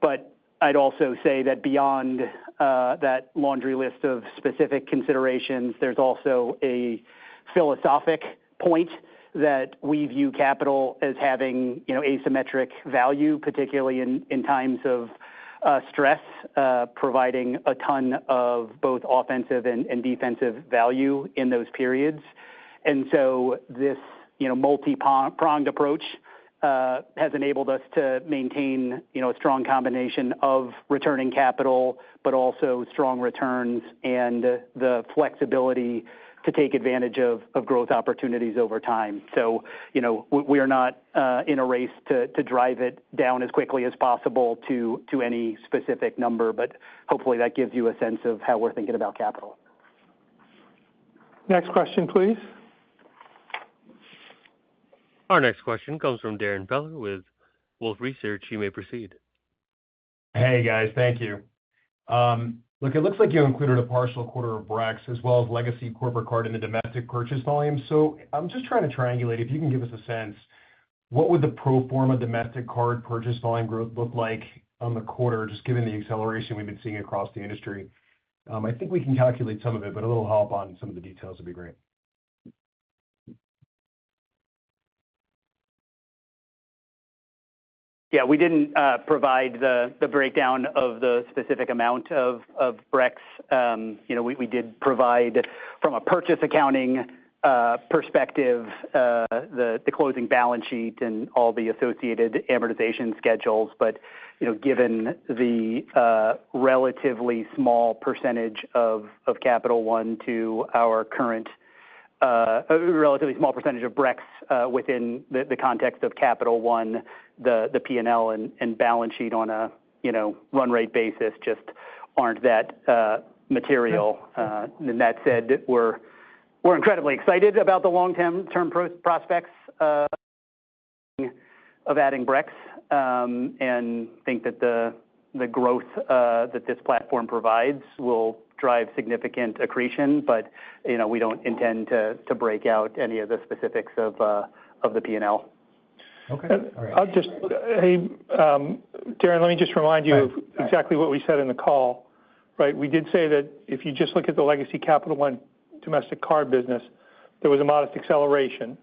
Speaker 3: But I'd also say that beyond that laundry list of specific considerations, there's also a philosophic point that we view capital as having, asymmetric value, particularly in times of stress, providing a ton of both offensive and defensive value in those periods. And so this, multi-pronged approach has enabled us to maintain, a strong combination of returning capital, but also strong returns and the flexibility to take advantage of growth opportunities over time. So, we are not in a race to drive it down as quickly as possible to any specific number, but hopefully that gives you a sense of how we're thinking about capital.
Speaker 2: Next question, please.
Speaker 1: Our next question comes from Darrin Peller with Wolfe Research. You may proceed.
Speaker 8: Hey, guys. Thank you. Look, it looks like you included a partial quarter of Brex as well as legacy corporate card in the domestic purchase volume. So I'm just trying to triangulate. If you can give us a sense, what would the pro forma domestic card purchase volume growth look like on the quarter, just given the acceleration we've been seeing across the industry? I think we can calculate some of it, but a little help on some of the details would be great.
Speaker 3: Yeah, we didn't provide the breakdown of the specific amount of Brex. We did provide, from a purchase accounting perspective, the closing balance sheet and all the associated amortization schedules. But given the relatively small percentage of Capital One to our current a relatively small percentage of Brex within the context of Capital One, the P&L and balance sheet on a run rate basis just aren't that material. And that said, we're incredibly excited about the long-term prospects of adding Brex, and think that the growth that this platform provides will drive significant accretion, but we don't intend to break out any of the specifics of the P&L.
Speaker 8: Okay. All right.
Speaker 2: Darrin, let me just remind you of exactly what we said in the call, right? We did say that if you just look at the legacy Capital One domestic card business, there was a modest acceleration,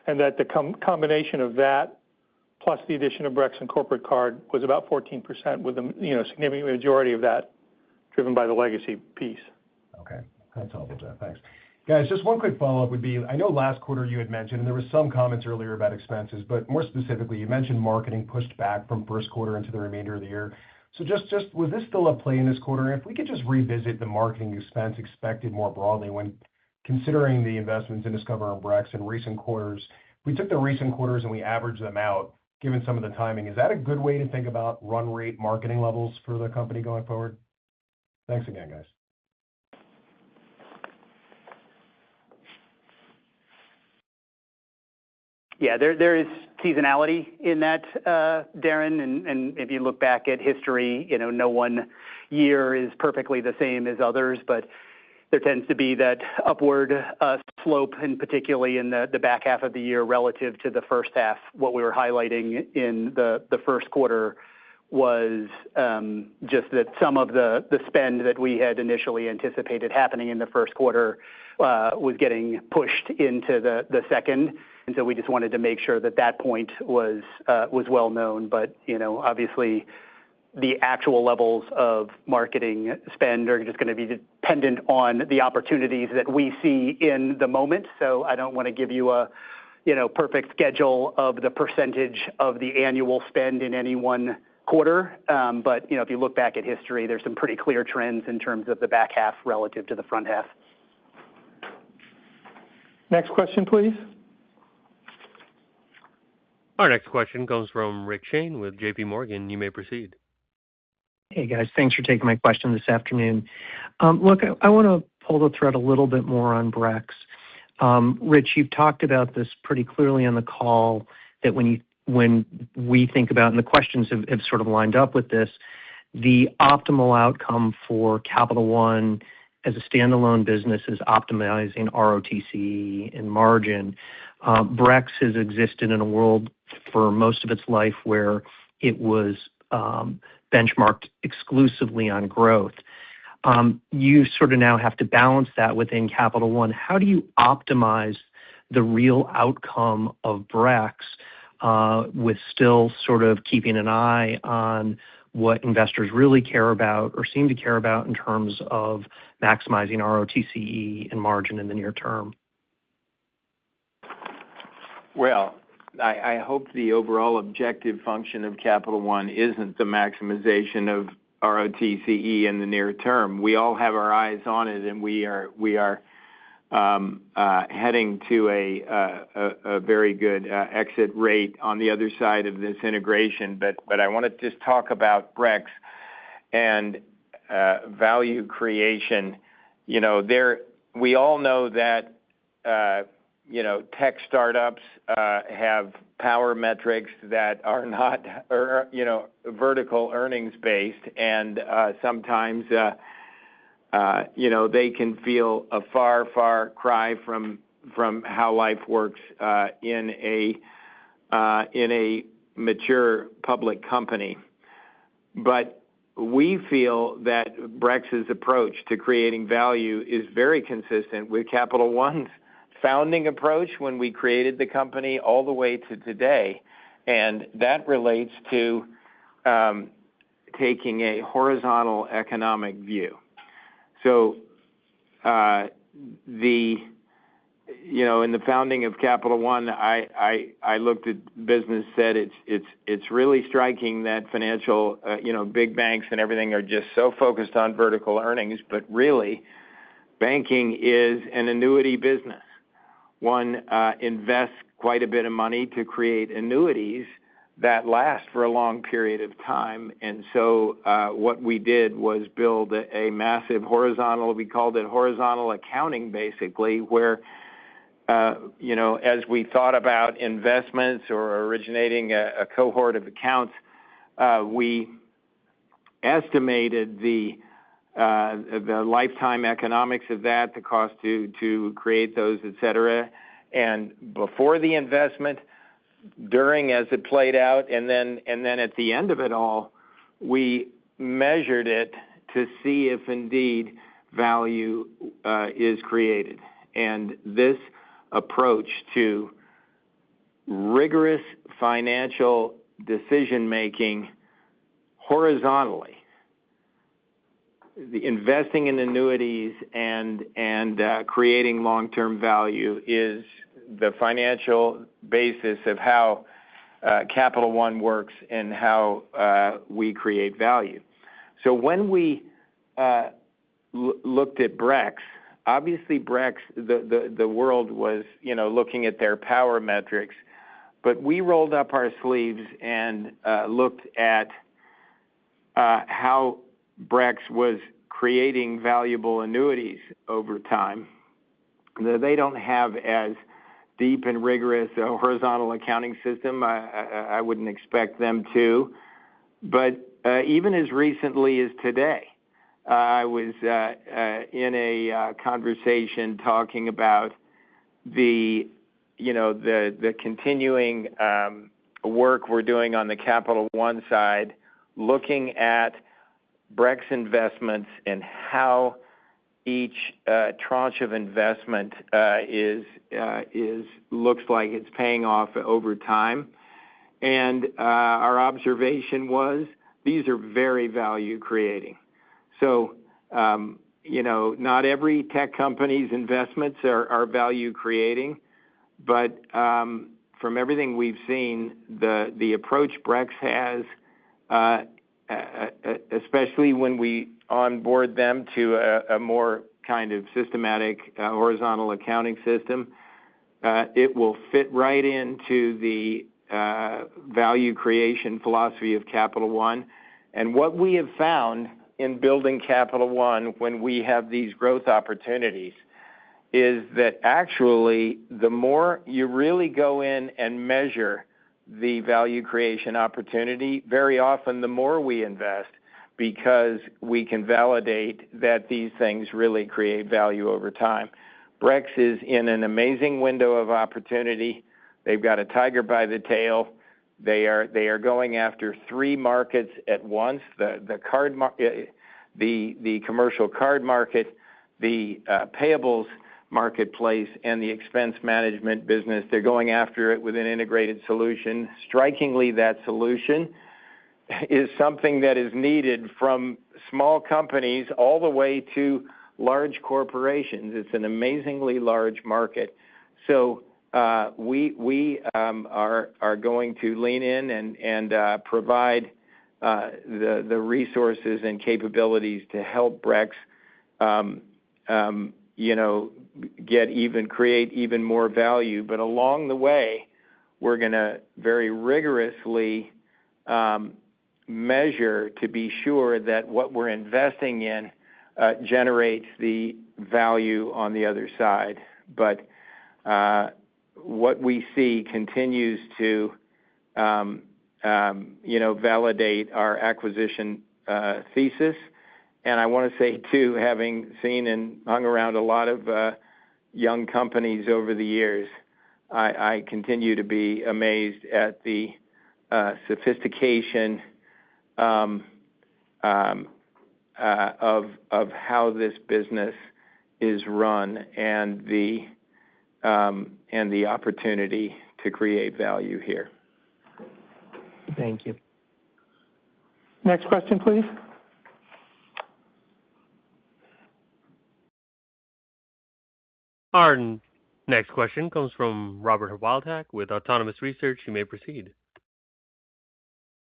Speaker 2: and that the combination of that plus the addition of Brex and corporate card was about 14%, with a significant majority of that driven by the legacy piece.
Speaker 8: Okay. That's helpful, Jeff. Thanks. Guys, just one quick follow-up would be, I know last quarter you had mentioned, and there was some comments earlier about expenses, but more specifically, you mentioned marketing pushed back from first quarter into the remainder of the year. So just was this still a play in this quarter? And if we could just revisit the marketing expense expected more broadly when considering the investments in Discover and Brex in recent quarters, we took the recent quarters and we averaged them out, given some of the timing. Is that a good way to think about run rate marketing levels for the company going forward? Thanks again, guys.
Speaker 3: Yeah, there is seasonality in that, Darren, and if you look back at history, no one year is perfectly the same as others, but there tends to be that upward slope, and particularly in the back half of the year relative to the first half. What we were highlighting in the first quarter was just that some of the spend that we had initially anticipated happening in the first quarter was getting pushed into the second. And so we just wanted to make sure that point was well known. But, obviously the actual levels of marketing spend are just going to be dependent on the opportunities that we see in the moment. So I don't want to give you a, perfect schedule of the percentage of the annual spend in any one quarter. But, if you look back at history, there's some pretty clear trends in terms of the back half relative to the front half.
Speaker 2: Next question, please.
Speaker 1: Our next question comes from Rick Shane with JP Morgan. You may proceed.
Speaker 9: Hey, guys. Thanks for taking my question this afternoon. Look, I want to pull the thread a little bit more on Brex. Rich, you've talked about this pretty clearly on the call, that when we think about, and the questions have sort of lined up with this, the optimal outcome for Capital One as a standalone business is optimizing ROTCE and margin. Brex has existed in a world for most of its life where it was benchmarked exclusively on growth. You sort of now have to balance that within Capital One. How do you optimize the real outcome of Brex with still sort of keeping an eye on what investors really care about or seem to care about in terms of maximizing ROTCE and margin in the near term?
Speaker 4: Well, I hope the overall objective function of Capital One isn't the maximization of ROTCE in the near term. We all have our eyes on it, and we are heading to a very good exit rate on the other side of this integration. But I want to just talk about Brex and value creation. We all know that tech startups have power metrics that are not vertical earnings based, and sometimes they can feel a far cry from how life works in a mature public company. But we feel that Brex's approach to creating value is very consistent with Capital One's founding approach when we created the company all the way to today, and that relates to taking a horizontal economic view. So in the founding of Capital One, I looked at business, said it's really striking that financial big banks and everything are just so focused on vertical earnings, but really banking is an annuity business. One invests quite a bit of money to create annuities that last for a long period of time. And so what we did was build a massive horizontal, we called it horizontal accounting, basically, where, as we thought about investments or originating a cohort of accounts, we estimated the lifetime economics of that, the cost to create those, et cetera. And before the investment, during as it played out, and then at the end of it all, we measured it to see if indeed value is created. And this approach to rigorous financial decision-making horizontally, the investing in annuities and creating long-term value is the financial basis of how Capital One works and how we create value. So when we looked at Brex, obviously Brex, the world was, looking at their power metrics, but we rolled up our sleeves and looked at how Brex was creating valuable annuities over time. They don't have as deep and rigorous a horizontal accounting system. I wouldn't expect them to. But even as recently as today, I was in a conversation talking about the continuing work we're doing on the Capital One side, looking at Brex investments and how each tranche of investment looks like it's paying off over time. And our observation was these are very value creating. So, not every tech company's investments are value creating, but from everything we've seen, the approach Brex has, especially when we onboard them to a more kind of systematic horizontal accounting system, it will fit right into the value creation philosophy of Capital One. And what we have found in building Capital One when we have these growth opportunities is that actually the more you really go in and measure the value creation opportunity, very often the more we invest, because we can validate that these things really create value over time. Brex is in an amazing window of opportunity. They've got a tiger by the tail. They are going after three markets at once: the commercial card market, the payables marketplace, and the expense management business. They're going after it with an integrated solution. Strikingly, that solution is something that is needed from small companies all the way to large corporations. It's an amazingly large market. So we are going to lean in and provide the resources and capabilities to help Brex create even more value. But along the way, we're going to very rigorously measure to be sure that what we're investing in generates the value on the other side. But what we see continues to validate our acquisition thesis. And I want to say, too, having seen and hung around a lot of young companies over the years, I continue to be amazed at the sophistication of how this business is run and the opportunity to create value here.
Speaker 9: Thank you.
Speaker 2: Next question, please.
Speaker 1: Our next question comes from Robert Wildhack with Autonomous Research. You may proceed.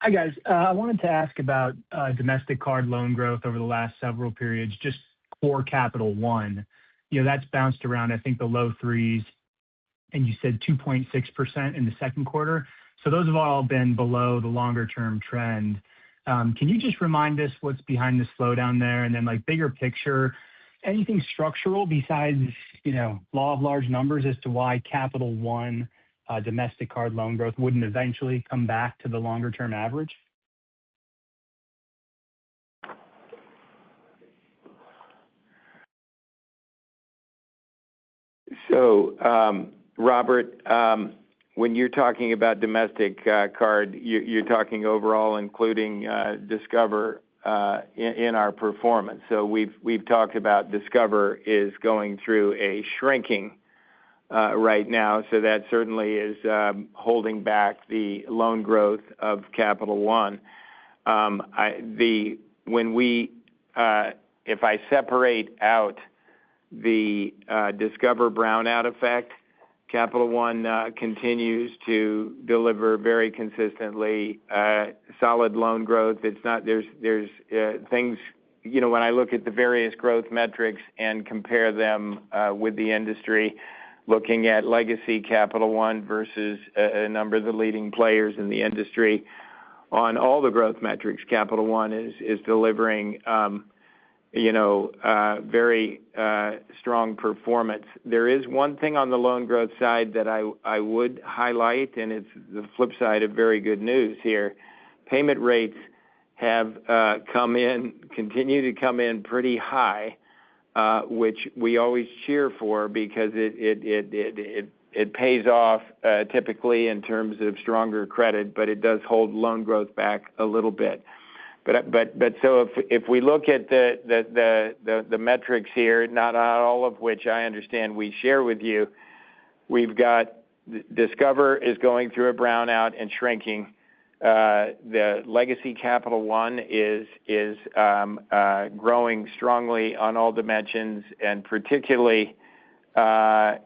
Speaker 10: Hi, guys. I wanted to ask about domestic card loan growth over the last several periods, just core Capital One. That's bounced around, I think, the low threes, and you said 2.6% in the second quarter. So those have all been below the longer-term trend. Can you just remind us what's behind the slowdown there? And then, bigger picture, anything structural besides, law of large numbers as to why Capital One domestic card loan growth wouldn't eventually come back to the longer-term average?
Speaker 4: So, Robert, when you're talking about domestic card, you're talking overall, including Discover in our performance. So we've talked about Discover is going through a shrinking right now, so that certainly is holding back the loan growth of Capital One. If I separate out the Discover brownout effect, Capital One continues to deliver very consistently solid loan growth. It's not there's things when I look at the various growth metrics and compare them with the industry, looking at legacy Capital One versus a number of the leading players in the industry, on all the growth metrics, Capital One is delivering, very strong performance. There is one thing on the loan growth side that I would highlight, and it's the flip side of very good news here. Payment rates have continue to come in pretty high, which we always cheer for because it pays off typically in terms of stronger credit, but it does hold loan growth back a little bit. But so if we look at the metrics here, not all of which I understand we share with you, we've got Discover is going through a brownout and shrinking. The legacy Capital One is growing strongly on all dimensions, and particularly account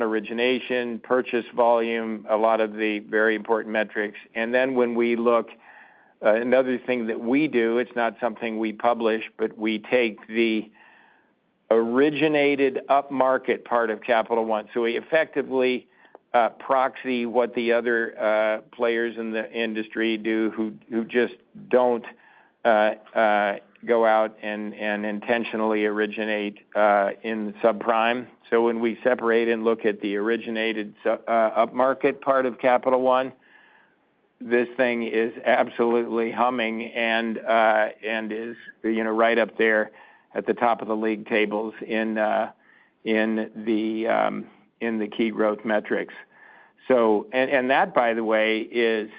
Speaker 4: origination, purchase volume, a lot of the very important metrics. And then when we look, another thing that we do, it's not something we publish, but we take the originated upmarket part of Capital One. So we effectively proxy what the other players in the industry do who just don't go out and intentionally originate in subprime. So when we separate and look at the originated upmarket part of Capital One, this thing is absolutely humming and is right up there at the top of the league tables in the key growth metrics. So and that, by the way, is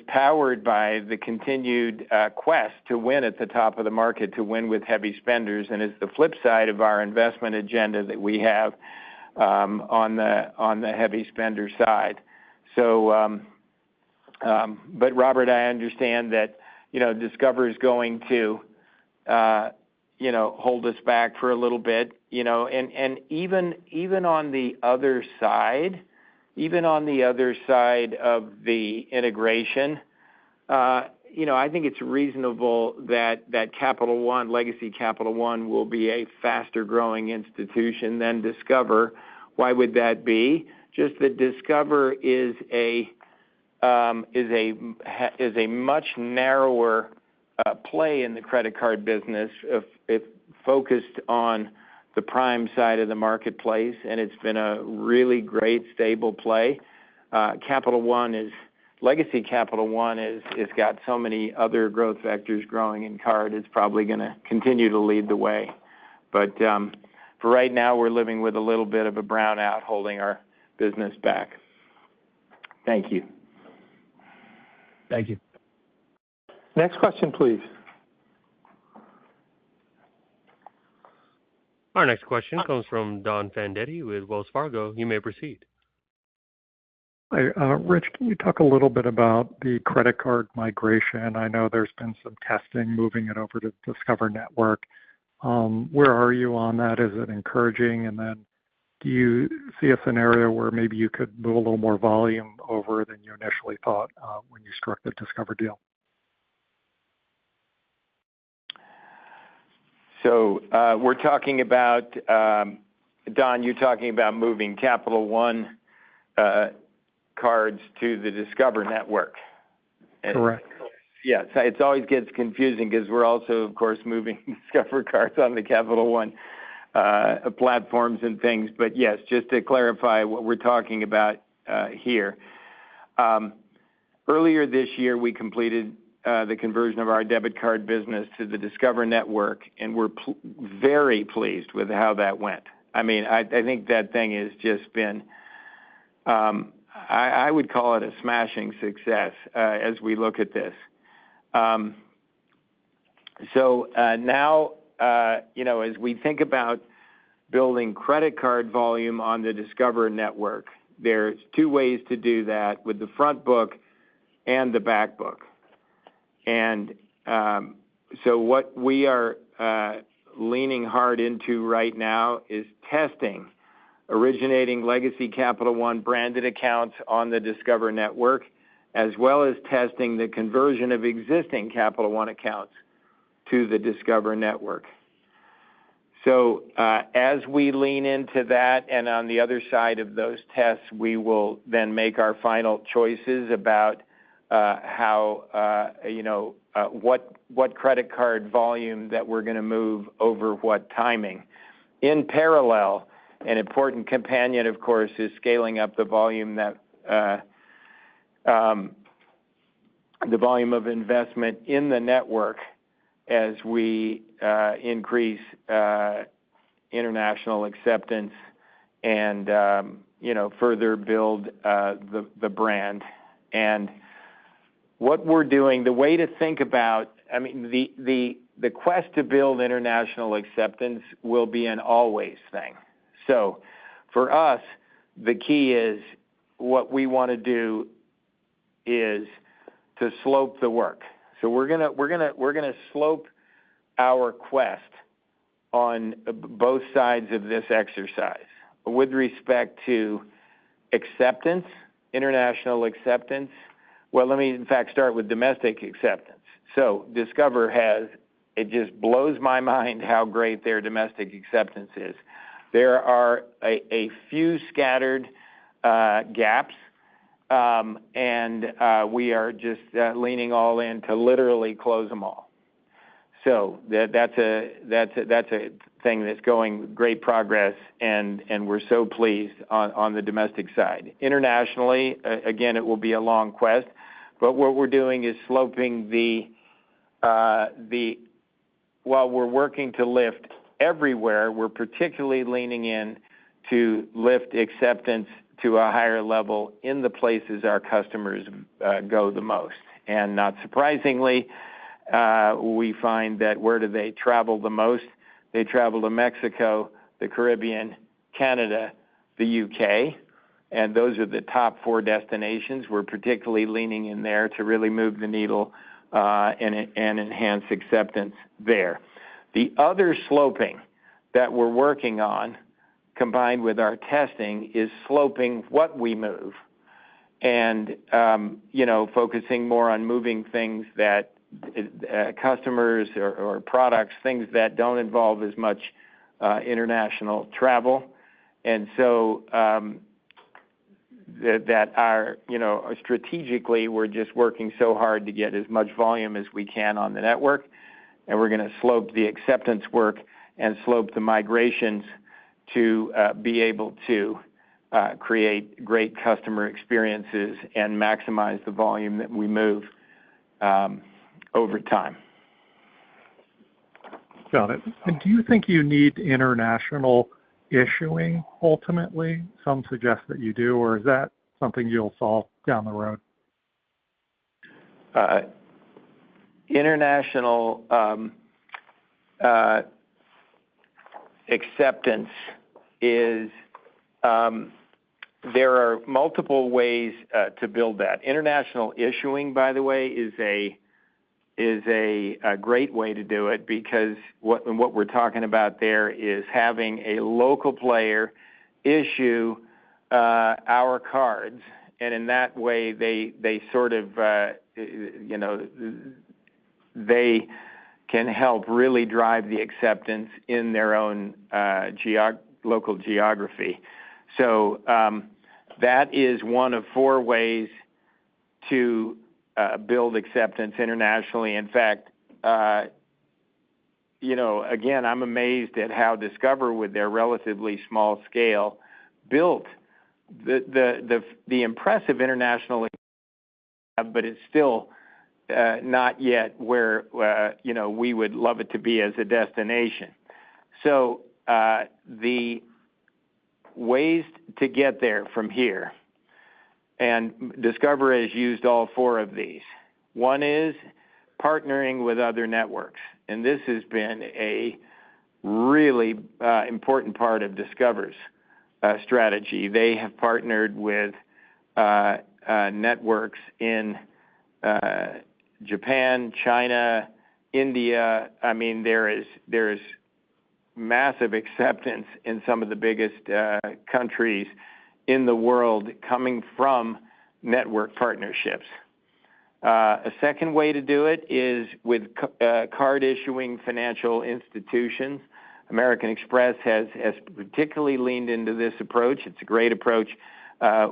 Speaker 4: powered by the continued quest to win at the top of the market, to win with heavy spenders, and is the flip side of our investment agenda that we have on the heavy spender side. So, but Robert, I understand that Discover is going to hold us back for a little bit, and even on the other side, of the integration, I think it's reasonable that Capital One, legacy Capital One, will be a faster growing institution than Discover. Why would that be? Just that Discover is a much narrower play in the credit card business, if focused on the prime side of the marketplace, and it's been a really great, stable play. Legacy Capital One is got so many other growth vectors growing in card. It's probably going to continue to lead the way. But for right now, we're living with a little bit of a brownout holding our business back. Thank you.
Speaker 6: Thank you.
Speaker 2: Next question, please.
Speaker 1: Our next question comes from Don Fandetti with Wells Fargo. You may proceed.
Speaker 11: Hi, Rich, can you talk a little bit about the credit card migration? I know there's been some testing moving it over to Discover Network. Where are you on that? Is it encouraging? And then do you see a scenario where maybe you could move a little more volume over than you initially thought when you struck the Discover deal?
Speaker 4: So we're talking about, Don, you're talking about moving Capital One cards to the Discover Network.
Speaker 11: Correct.
Speaker 4: Yes, it always gets confusing because we're also, of course, moving Discover cards on the Capital One platforms and things. But yes, just to clarify what we're talking about here. Earlier this year, we completed the conversion of our debit card business to the Discover Network, and we're very pleased with how that went. I mean, I think that thing has just been, I would call it a smashing success as we look at this. So now, as we think about building credit card volume on the Discover Network, there's two ways to do that, with the front book and the back book. And so what we are leaning hard into right now is testing originating legacy Capital One branded accounts on the Discover Network as well as testing the conversion of existing Capital One accounts to the Discover network. So as we lean into that, and on the other side of those tests, we will then make our final choices about what credit card volume that we're going to move over what timing. In parallel, an important companion, of course, is scaling up the volume of investment in the network as we increase international acceptance and further build the brand. And what we're doing, the way to think about, the quest to build international acceptance will be an always thing. So for us, the key is what we want to do is to slope the work. So we're gonna slope our quest on both sides of this exercise with respect to acceptance, international acceptance. Well, let me in fact start with domestic acceptance. So Discover it just blows my mind how great their domestic acceptance is. There are a few scattered gaps, and we are just leaning all in to literally close them all. So that's a thing that's going great progress, and we're so pleased on the domestic side. Internationally, again, it will be a long quest, but what we're doing is sloping while we're working to lift everywhere, we're particularly leaning in to lift acceptance to a higher level in the places our customers go the most. And not surprisingly, we find that where do they travel the most? They travel to Mexico, the Caribbean, Canada, the UK, and those are the top 4 destinations. We're particularly leaning in there to really move the needle and enhance acceptance there. The other sloping that we're working on, combined with our testing, is sloping what we move and, focusing more on moving things that customers or products, things that don't involve as much international travel. And so strategically, we're just working so hard to get as much volume as we can on the network, and we're going to slope the acceptance work and slope the migrations to be able to create great customer experiences and maximize the volume that we move over time.
Speaker 11: Got it. And do you think you need international issuing ultimately? Some suggest that you do, or is that something you'll solve down the road?
Speaker 4: International acceptance is, there are multiple ways to build that. International issuing, by the way, is a great way to do it, because what we're talking about there is having a local player issue our cards, and in that way they sort of they can help really drive the acceptance in their own local geography. So that is one of 4 ways to build acceptance internationally. In fact, again, I'm amazed at how Discover, with their relatively small scale, built the impressive international, but it's still not yet where we would love it to be as a destination. So the ways to get there from here, and Discover has used all 4 of these. One is partnering with other networks, and this has been a really important part of Discover's strategy. They have partnered with networks in Japan, China, India. I mean, there is massive acceptance in some of the biggest countries in the world coming from network partnerships. A second way to do it is with card issuing financial institutions. American Express has particularly leaned into this approach. It's a great approach.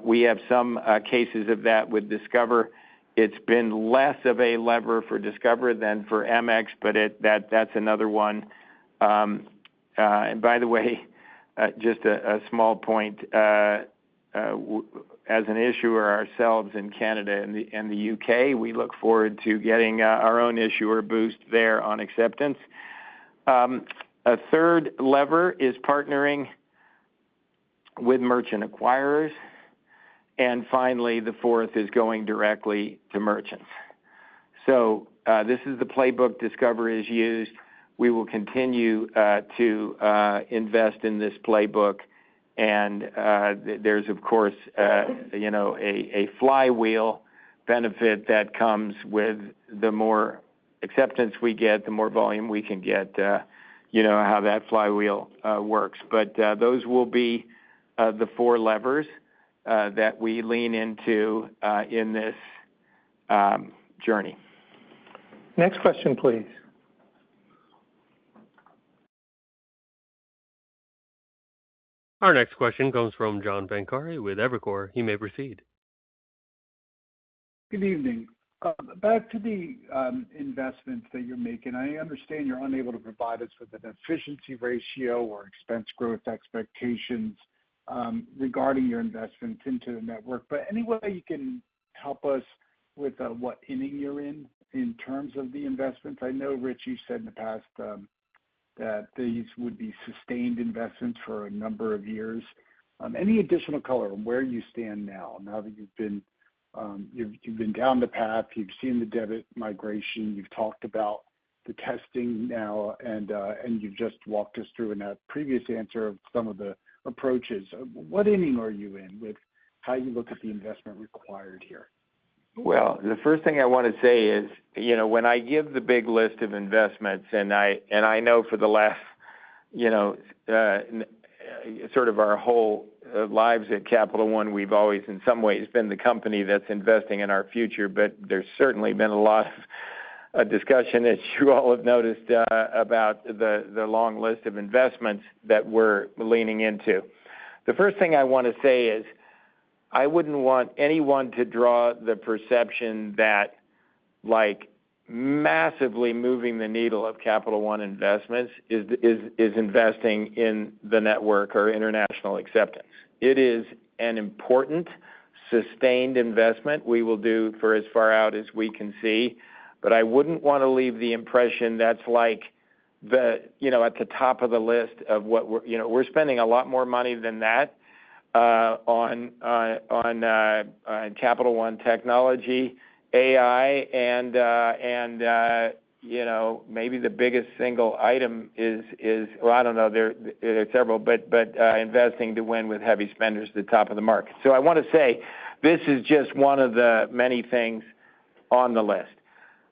Speaker 4: We have some cases of that with Discover. It's been less of a lever for Discover than for Amex, but that's another one. And by the way, just a small point, as an issuer ourselves in Canada and the UK, we look forward to getting our own issuer boost there on acceptance. A third lever is partnering with merchant acquirers. And finally, the fourth is going directly to merchants. So this is the playbook Discover has used. We will continue to invest in this playbook. And there's, of course, a flywheel benefit that comes with the more acceptance we get, the more volume we can get, how that flywheel works. But those will be the four levers that we lean into in this journey.
Speaker 2: Next question, please.
Speaker 1: Our next question comes from John Pancari with Evercore. You may proceed.
Speaker 12: Good evening. Back to the investments that you're making. I understand you're unable to provide us with an efficiency ratio or expense growth expectations regarding your investments into the network, but any way you can help us with what inning you're in terms of the investments? I know, Rich, you said in the past that these would be sustained investments for a number of years. Any additional color on where you stand now that you've been down the path, you've seen the debit migration, you've talked about the testing now, and you've just walked us through in that previous answer of some of the approaches. What inning are you in with how you look at the investment required here?
Speaker 4: Well, the first thing I want to say is, when I give the big list of investments, and I know for the last, sort of our whole lives at Capital One, we've always in some ways been the company that's investing in our future, but there's certainly been a lot of discussion, as you all have noticed, about the long list of investments that we're leaning into. The first thing I want to say is I wouldn't want anyone to draw the perception that, massively moving the needle of Capital One investments is investing in the network or international acceptance. It is an important, sustained investment we will do for as far out as we can see, but I wouldn't want to leave the impression that's at the top of the list of what we're spending a lot more money than that on Capital One technology, AI, and maybe the biggest single item is well, I don't know, there are several, but investing to win with heavy spenders at the top of the market. So I want to say this is just one of the many things on the list.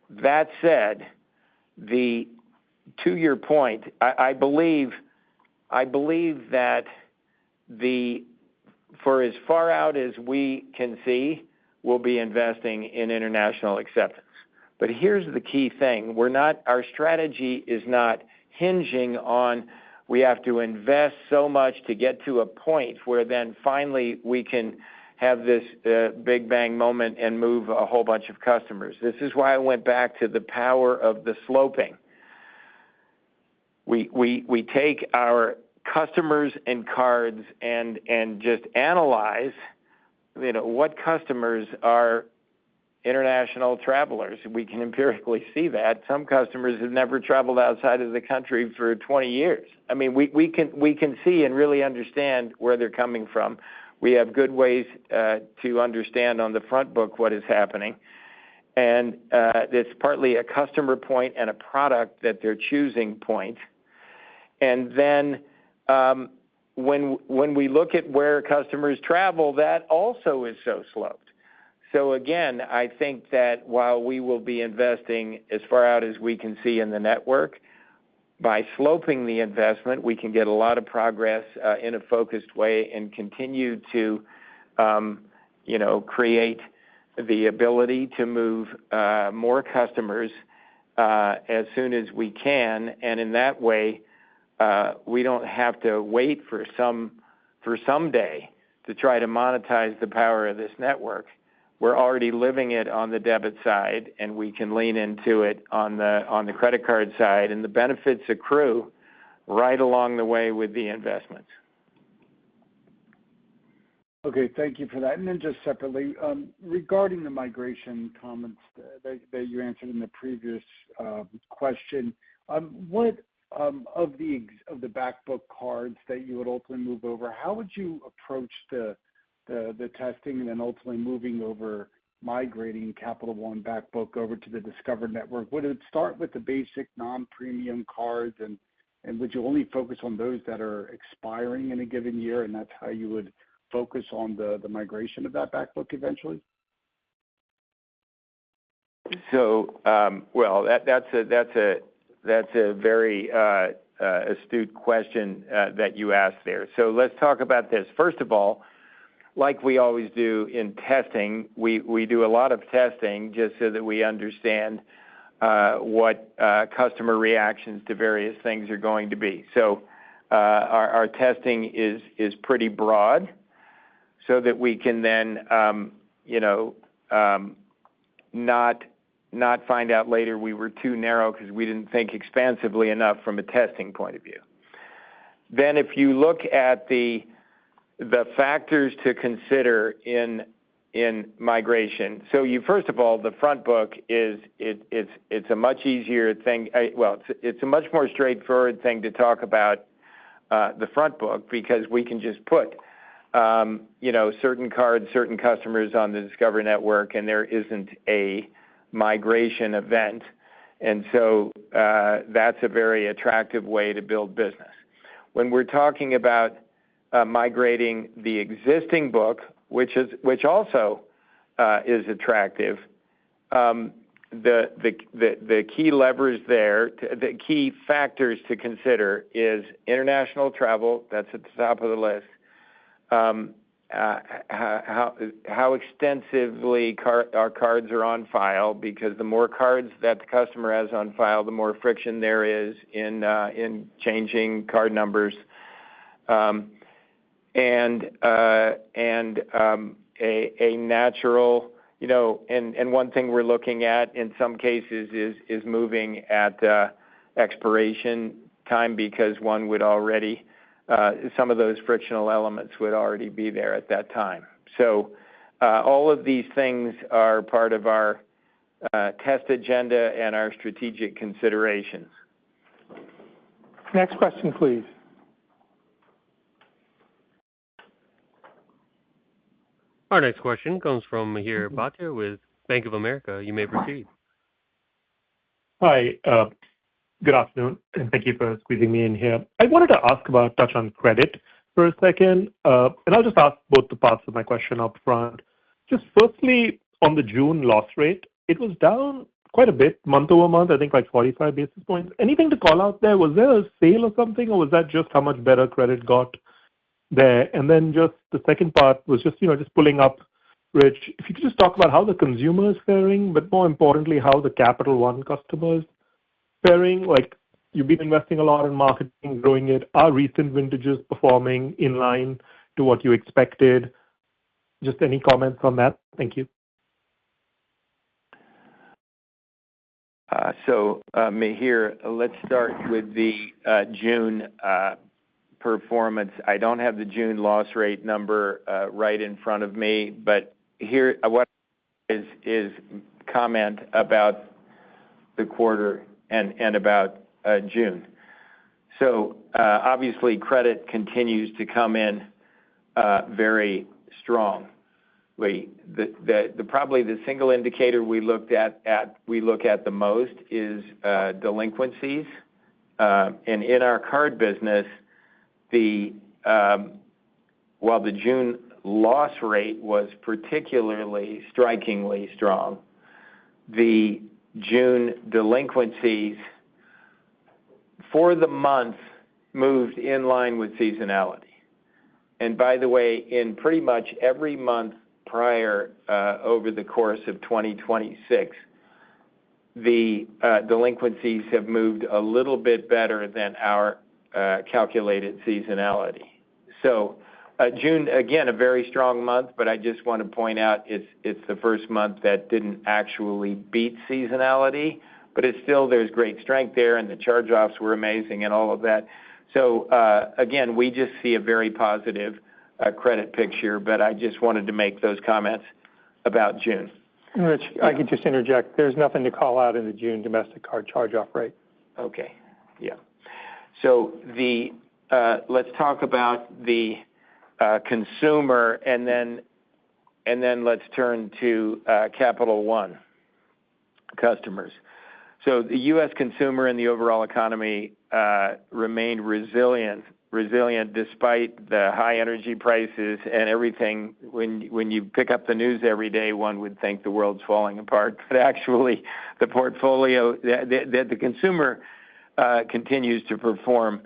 Speaker 4: That said, to your point, I believe that for as far out as we can see, we'll be investing in international acceptance. But here's the key thing. Our strategy is not hinging on we have to invest so much to get to a point where then finally we can have this big bang moment and move a whole bunch of customers. This is why I went back to the power of the sloping. We take our customers and cards and just analyze, what customers are international travelers. We can empirically see that. Some customers have never traveled outside of the country for 20 years. I mean, we can see and really understand where they're coming from. We have good ways to understand on the front book what is happening. And it's partly a customer point and a product that they're choosing point. And then when we look at where customers travel, that also is so sloped. So again, I think that while we will be investing as far out as we can see in the network, by sloping the investment, we can get a lot of progress in a focused way and continue to, create the ability to move more customers as soon as we can, and in that way, we don't have to wait for someday to try to monetize the power of this network. We're already living it on the debit side, and we can lean into it on the credit card side, and the benefits accrue right along the way with the investments.
Speaker 12: Okay, thank you for that. And then just separately, regarding the migration comments that you answered in the previous question, what of the back book cards that you would ultimately move over, how would you approach the testing and then ultimately moving over, migrating Capital One back book over to the Discover network? Would it start with the basic non-premium cards, and would you only focus on those that are expiring in a given year, and that's how you would focus on the migration of that back book eventually?
Speaker 4: So, well, that's a very astute question that you asked there. So let's talk about this. First of all, like we always do in testing, we do a lot of testing just so that we understand what customer reactions to various things are going to be. So our testing is pretty broad, so that we can then, not find out later we were too narrow because we didn't think expansively enough from a testing point of view. Then if you look at the factors to consider in migration, so first of all, the front book it's a much easier thing. It's a much more straightforward thing to talk about the front book, because we can just put certain cards, certain customers on the Discover network, and there isn't a migration event. And so that's a very attractive way to build business. When we're talking about migrating the existing book, which also is attractive, the key levers there, the key factors to consider is international travel. That's at the top of the list. How extensively our cards are on file, because the more cards that the customer has on file, the more friction there is in changing card numbers, and a natural, and one thing we're looking at in some cases is moving at expiration time, because one would already some of those frictional elements would already be there at that time. So all of these things are part of our test agenda and our strategic considerations.
Speaker 2: Next question, please.
Speaker 1: Our next question comes from Mihir Bhatia with Bank of America. You may proceed.
Speaker 13: Hi, good afternoon, and thank you for squeezing me in here. I wanted to touch on credit for a second, and I'll just ask both the parts of my question up front. Just firstly, on the June loss rate, it was down quite a bit month over month, I think like 45 basis points. Anything to call out there? Was there a sale or something, or was that just how much better credit got there? And then just the second part was just pulling up, Rich, if you could just talk about how the consumer is faring, but more importantly, how the Capital One customers faring. Like, you've been investing a lot in marketing, growing it. Are recent vintages performing in line to what you expected? Just any comments on that? Thank you.
Speaker 4: Mihir, let's start with the June performance. I don't have the June loss rate number right in front of me, but here what is comment about the quarter and about June. So obviously credit continues to come in very strong. Probably the single indicator we look at the most is delinquencies, and in our card business, while the June loss rate was particularly strikingly strong, the June delinquencies for the month moved in line with seasonality. And by the way, in pretty much every month prior over the course of 2026, the delinquencies have moved a little bit better than our calculated seasonality. So June, again, a very strong month, but I just want to point out it's the first month that didn't actually beat seasonality, but it's still, there's great strength there, and the charge-offs were amazing and all of that. So, again, we just see a very positive credit picture, but I just wanted to make those comments about June.
Speaker 2: Rich, I could just interject. There's nothing to call out in the June domestic card charge-off rate.
Speaker 4: Okay, yeah. So let's talk about the consumer, and then let's turn to Capital One customers. So the U.S. consumer and the overall economy remained resilient despite the high energy prices and everything. When you pick up the news every day, one would think the world's falling apart, but actually the portfolio, the consumer continues to perform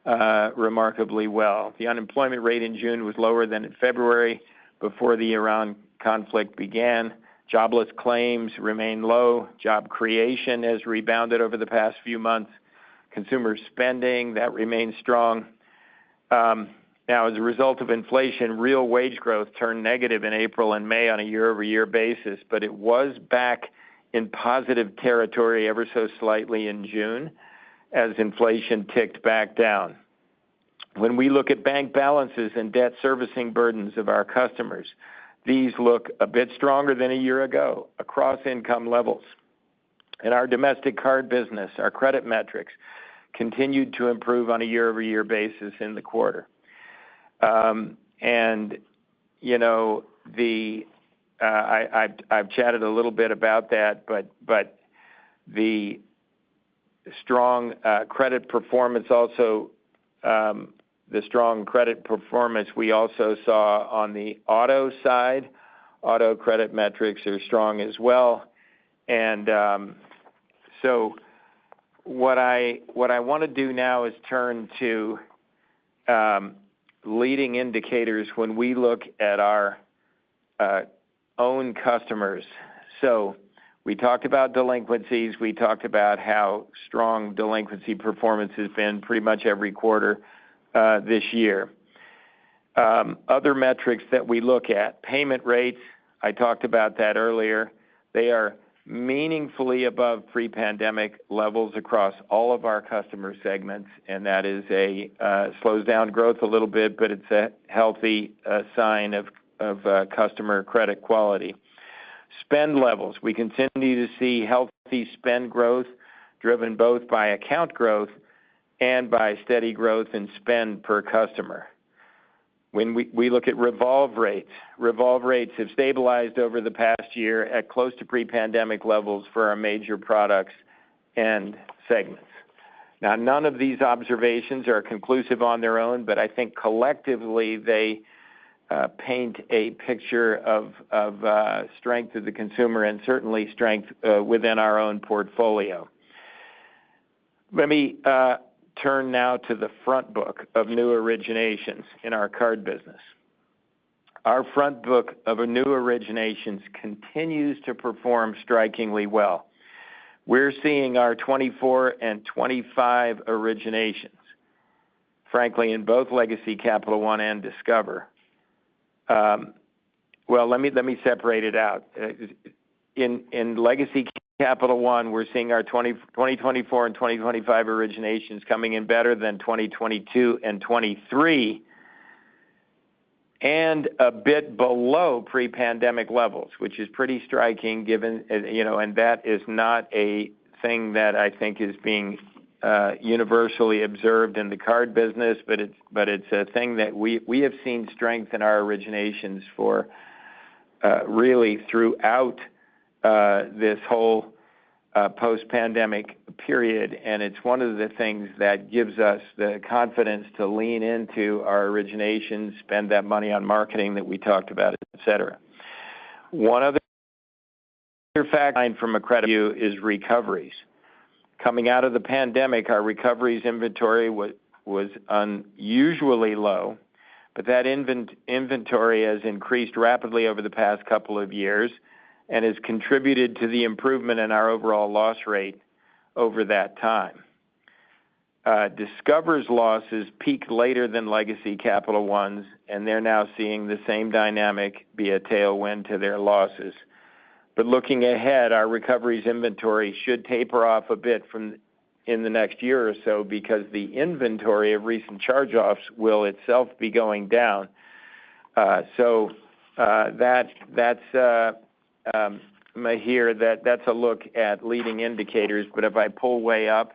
Speaker 4: remarkably well. The unemployment rate in June was lower than in February before the Iran conflict began. Jobless claims remain low. Job creation has rebounded over the past few months. Consumer spending, that remains strong. Now, as a result of inflation, real wage growth turned negative in April and May on a year-over-year basis, but it was back in positive territory ever so slightly in June as inflation ticked back down. When we look at bank balances and debt servicing burdens of our customers, these look a bit stronger than a year ago across income levels. In our domestic card business, our credit metrics continued to improve on a year-over-year basis in the quarter. And, you know, I've chatted a little bit about that, but the strong credit performance also, the strong credit performance we also saw on the auto side. Auto credit metrics are strong as well. And so what I want to do now is turn to leading indicators when we look at our own customers. So we talked about delinquencies. We talked about how strong delinquency performance has been pretty much every quarter this year. Other metrics that we look at, payment rates, I talked about that earlier. They are meaningfully above pre-pandemic levels across all of our customer segments, and that is slows down growth a little bit, but it's a healthy sign of customer credit quality. Spend levels, we continue to see healthy spend growth driven both by account growth and by steady growth in spend per customer. When we look at revolve rates have stabilized over the past year at close to pre-pandemic levels for our major products and segments. Now, none of these observations are conclusive on their own, but I think collectively they paint a picture of strength of the consumer and certainly strength within our own portfolio. Let me turn now to the front book of new originations in our card business. Our front book of new originations continues to perform strikingly well. We're seeing our 24 and 25 originations, frankly, in both Legacy Capital One and Discover. Well, let me separate it out. In Legacy Capital One, we're seeing our 2024 and 2025 originations coming in better than 2022 and 23, and a bit below pre-pandemic levels, which is pretty striking given, and that is not a thing that I think is being universally observed in the card business, but it's a thing that we have seen strength in our originations for really throughout this whole post-pandemic period, and it's one of the things that gives us the confidence to lean into our originations, spend that money on marketing that we talked about, et cetera. One other factor from a credit view is recoveries. Coming out of the pandemic, our recoveries inventory was unusually low, but that inventory has increased rapidly over the past couple of years and has contributed to the improvement in our overall loss rate over that time. Discover's losses peaked later than legacy Capital One's, and they're now seeing the same dynamic be a tailwind to their losses. But looking ahead, our recoveries inventory should taper off a bit in the next year or so because the inventory of recent charge-offs will itself be going down. That's Mahir, that's a look at leading indicators. But if I pull way up,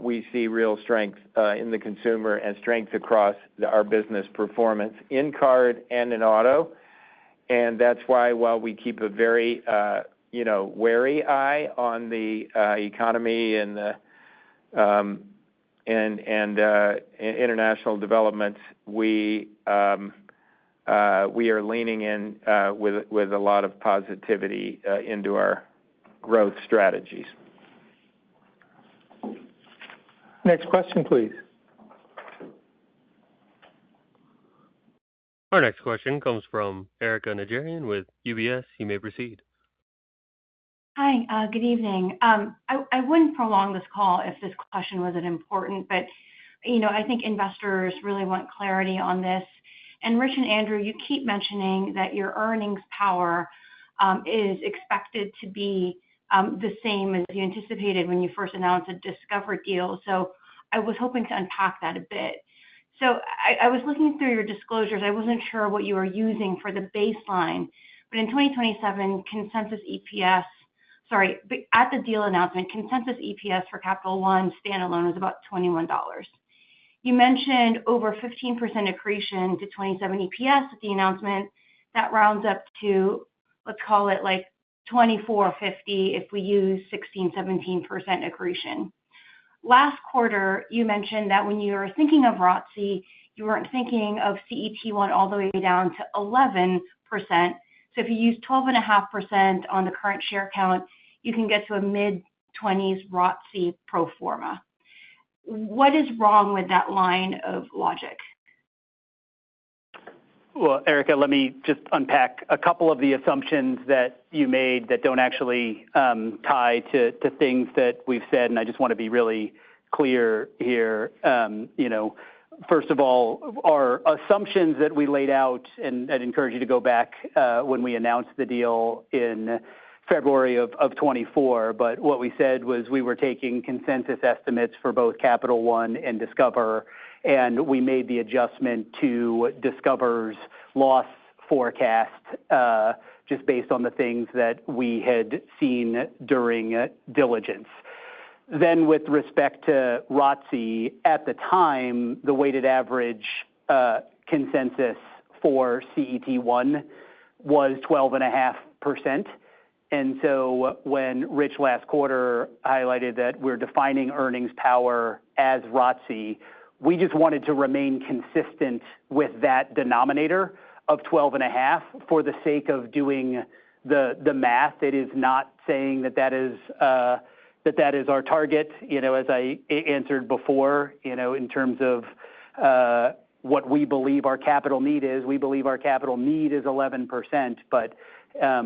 Speaker 4: we see real strength in the consumer and strength across our business performance in card and in auto. And that's why, while we keep a very, wary eye on the economy and the international developments, we are leaning in with a lot of positivity into our growth strategies.
Speaker 2: Next question, please.
Speaker 1: Our next question comes from Erica Najarian with UBS. You may proceed.
Speaker 14: Hi, good evening. I wouldn't prolong this call if this question wasn't important, but I think investors really want clarity on this. And Rich and Andrew, you keep mentioning that your earnings power is expected to be the same as you anticipated when you first announced the Discover deal. So I was hoping to unpack that a bit. So I was looking through your disclosures. I wasn't sure what you were using for the baseline, but in 2027, at the deal announcement, consensus EPS for Capital One standalone was about $21. You mentioned over 15% accretion to 27 EPS at the announcement. That rounds up to, let's call it like $24.50 if we use 16-17% accretion. Last quarter, you mentioned that when you were thinking of ROTCE, you weren't thinking of CET1 all the way down to 11%. So if you use 12.5% on the current share count, you can get to a mid-20s ROTCE pro forma. What is wrong with that line of logic?
Speaker 3: Well, Erica, let me just unpack a couple of the assumptions that you made that don't actually tie to things that we've said, and I just want to be really clear here. First of all, our assumptions that we laid out, and I'd encourage you to go back when we announced the deal in February of 24, but what we said was we were taking consensus estimates for both Capital One and Discover, and we made the adjustment to Discover's loss forecast just based on the things that we had seen during diligence. Then with respect to ROTCE, at the time, the weighted average consensus for CET1 was 12.5%. And so when Rich last quarter highlighted that we're defining earnings power as ROTCE, we just wanted to remain consistent with that denominator of 12.5 for the sake of doing the math. It is not saying that is our target. As I answered before, in terms of what we believe our capital need is, we believe our capital need is 11%, but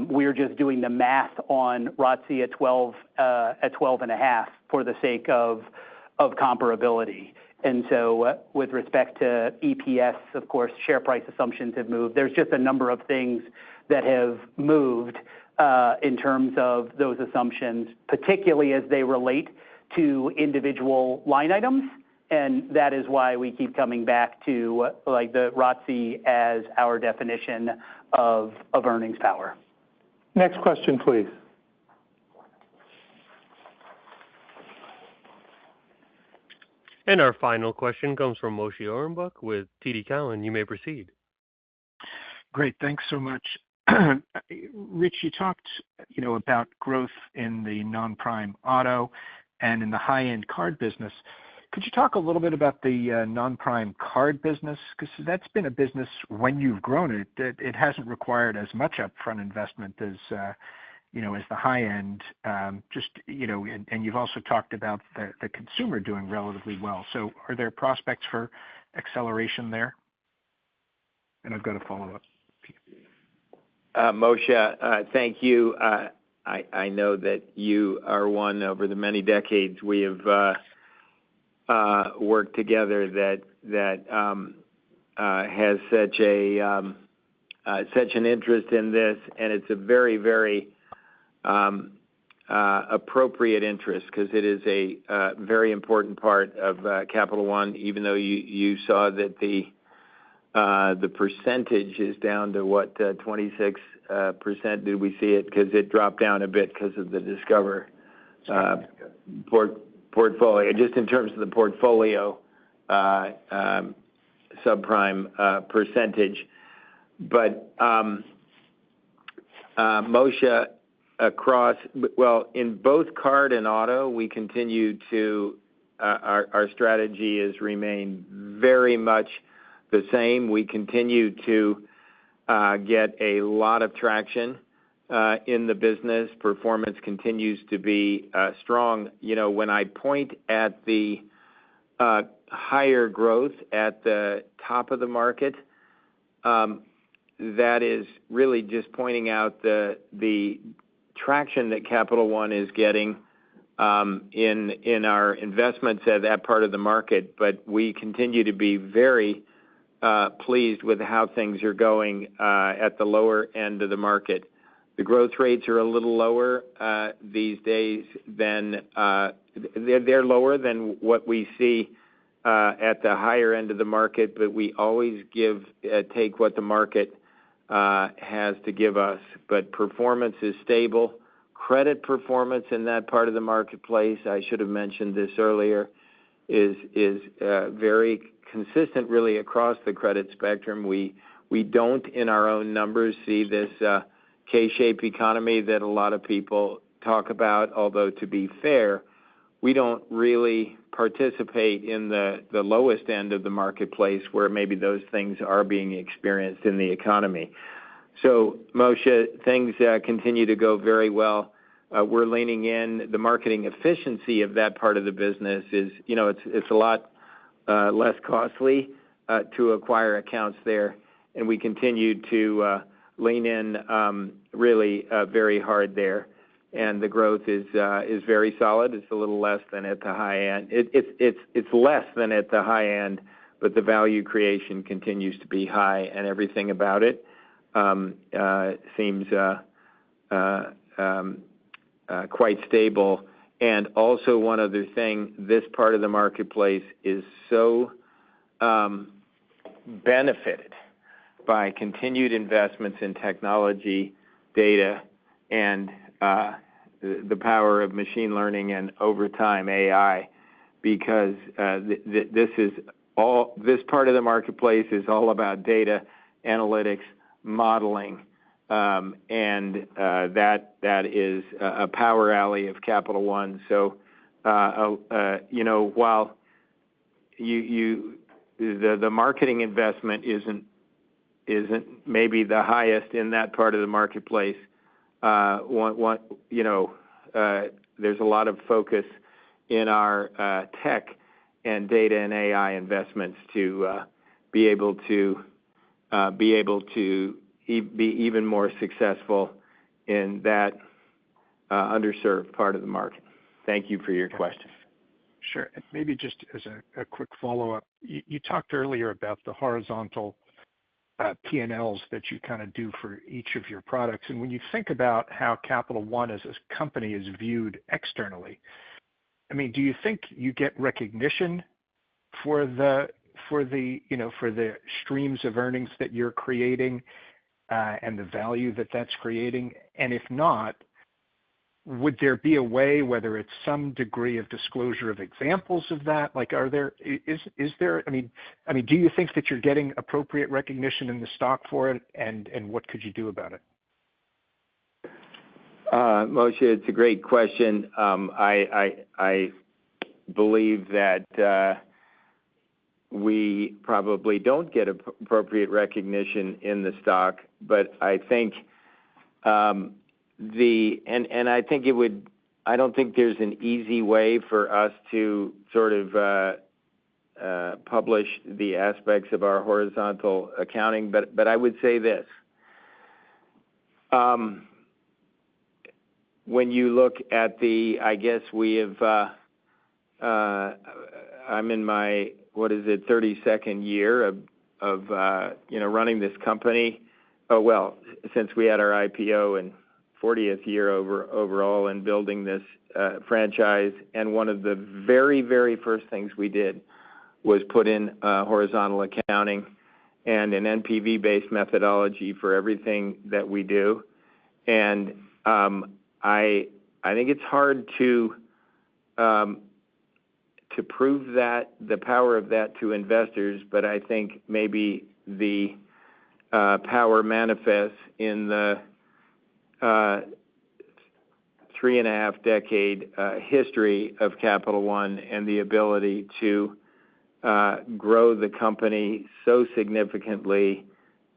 Speaker 3: we're just doing the math on ROTCE at 12.5 for the sake of comparability. And so with respect to EPS, of course, share price assumptions have moved. There's just a number of things that have moved in terms of those assumptions, particularly as they relate to individual line items. And that is why we keep coming back to the ROTCE as our definition of earnings power.
Speaker 2: Next question, please.
Speaker 1: And our final question comes from Moshe Orenbuch with TD Cowen. You may proceed.
Speaker 15: Great. Thanks so much. Rich, you talked, about growth in the non-prime auto and in the high-end card business. Could you talk a little bit about the non-prime card business? Because that's been a business, when you've grown it, it hasn't required as much upfront investment as the high end. And you've also talked about the consumer doing relatively well. So are there prospects for acceleration there? And I've got a follow-up.
Speaker 4: Moshe, thank you. I know that you are one over the many decades we have worked together that has such an interest in this, and it's a very, very appropriate interest because it is a very important part of Capital One. Even though you saw that the percentage is down to what 26%. Did we see it? Because it dropped down a bit because of the Discover portfolio. Just in terms of the portfolio subprime percentage, but Moshe, in both card and auto, we continue to our strategy has remained very much the same. We continue to get a lot of traction in the business. Performance continues to be strong. When I point at the higher growth at the top of the market, that is really just pointing out the traction that Capital One is getting in our investments at that part of the market. But we continue to be very pleased with how things are going at the lower end of the market. The growth rates are a little lower these days than they're lower than what we see at the higher end of the market, but we always take what the market has to give us. But performance is stable. Credit performance in that part of the marketplace, I should have mentioned this earlier, is very consistent really across the credit spectrum. We don't in our own numbers see this K-shaped economy that a lot of people talk about, although to be fair, we don't really participate in the lowest end of the marketplace where maybe those things are being experienced in the economy. So, Moshe, things continue to go very well. We're leaning in. The marketing efficiency of that part of the business is, it's a lot less costly to acquire accounts there, and we continue to lean in really very hard there. And the growth is very solid. It's a little less than at the high end. It's less than at the high end, but the value creation continues to be high, and everything about it seems quite stable. And also one other thing, this part of the marketplace is so benefited by continued investments in technology, data, and the power of machine learning and over time AI, because this part of the marketplace is all about data, analytics, modeling, and that is a power alley of Capital One. So while the marketing investment isn't maybe the highest in that part of the marketplace, there's a lot of focus in our tech and data and AI investments to be able to be even more successful in that underserved part of the market. Thank you for your question.
Speaker 15: Sure. And maybe just as a quick follow-up, you talked earlier about the horizontal P&Ls that you kind of do for each of your products. And when you think about how Capital One as a company is viewed externally, I mean, do you think you get recognition for the streams of earnings that you're creating and the value that that's creating? And if not, would there be a way, whether it's some degree of disclosure of examples of that? Like, is there, I mean, do you think that you're getting appropriate recognition in the stock for it, and what could you do about it?
Speaker 4: Moshe, it's a great question. I believe that we probably don't get appropriate recognition in the stock, but I think I think it would. I don't think there's an easy way for us to sort of publish the aspects of our horizontal accounting, but I would say this. When you look at I guess we have, I'm in my, 32nd year of running this company. Oh, well, since we had our IPO and 40th year overall in building this franchise. And one of the very, very first things we did was put in horizontal accounting and an NPV-based methodology for everything that we do. And I think it's hard to prove that, the power of that to investors, but I think maybe the power manifests in the 3.5 decade history of Capital One and the ability to grow the company so significantly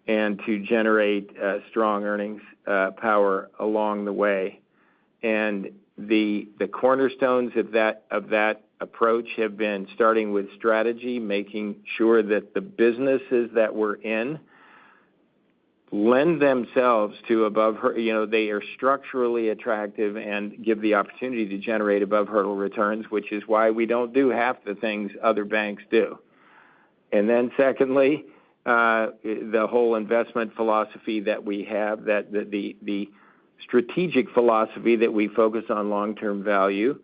Speaker 4: and to generate strong earnings power along the way. And the cornerstones of that approach have been starting with strategy, making sure that the businesses that we're in lend themselves to they are structurally attractive and give the opportunity to generate above hurdle returns, which is why we don't do half the things other banks do. And then secondly, the whole investment philosophy that we have, that the strategic philosophy that we focus on long-term value,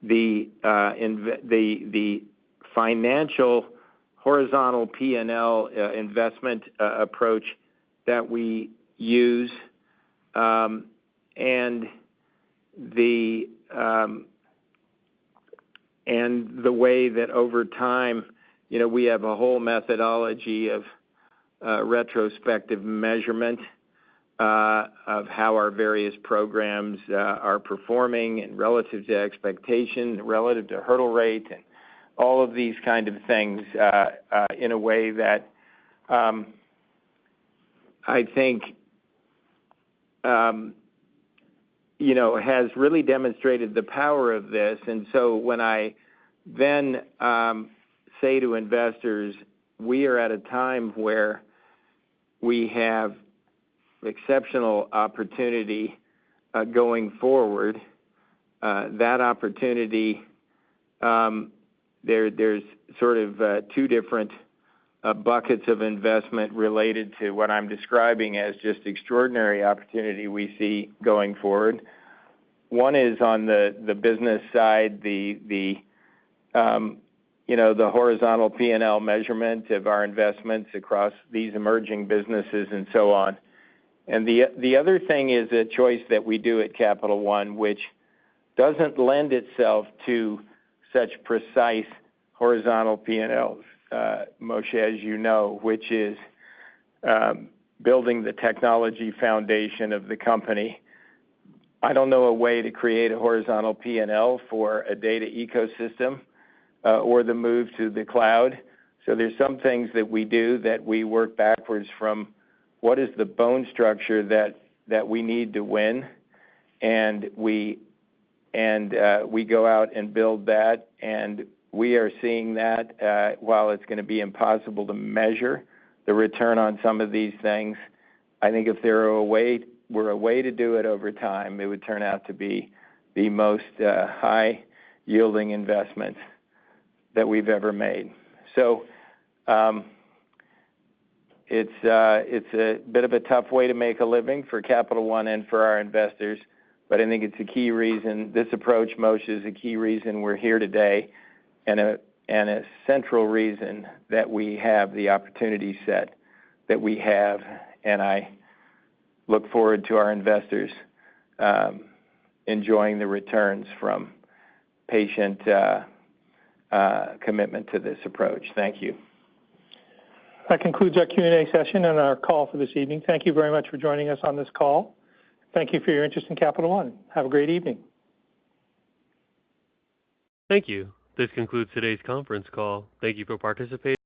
Speaker 4: the financial horizontal P&L investment approach that we use, and the way that over time, we have a whole methodology of retrospective measurement of how our various programs are performing and relative to expectation, relative to hurdle rate, and all of these kind of things in a way that I think, has really demonstrated the power of this. And so when I then say to investors, we are at a time where we have exceptional opportunity going forward. That opportunity, there's sort of two different buckets of investment related to what I'm describing as just extraordinary opportunity we see going forward. One is on the business side, the horizontal P&L measurement of our investments across these emerging businesses and so on. And the other thing is a choice that we do at Capital One, which doesn't lend itself to such precise horizontal P&Ls, Moshe, as you know, which is building the technology foundation of the company. I don't know a way to create a horizontal P&L for a data ecosystem or the move to the cloud. So there's some things that we do that we work backwards from what is the bone structure that we need to win, and we go out and build that, and we are seeing that while it's going to be impossible to measure the return on some of these things. I think if there were a way to do it over time, it would turn out to be the most high-yielding investment that we've ever made. So it's a bit of a tough way to make a living for Capital One and for our investors, but I think it's a key reason. This approach, Moshe, is a key reason we're here today, and a central reason that we have the opportunity set that we have. And I look forward to our investors enjoying the returns from patient commitment to this approach. Thank you.
Speaker 2: That concludes our Q&A session and our call for this evening. Thank you very much for joining us on this call. Thank you for your interest in Capital One. Have a great evening.
Speaker 1: Thank you. This concludes today's conference call. Thank you for participating.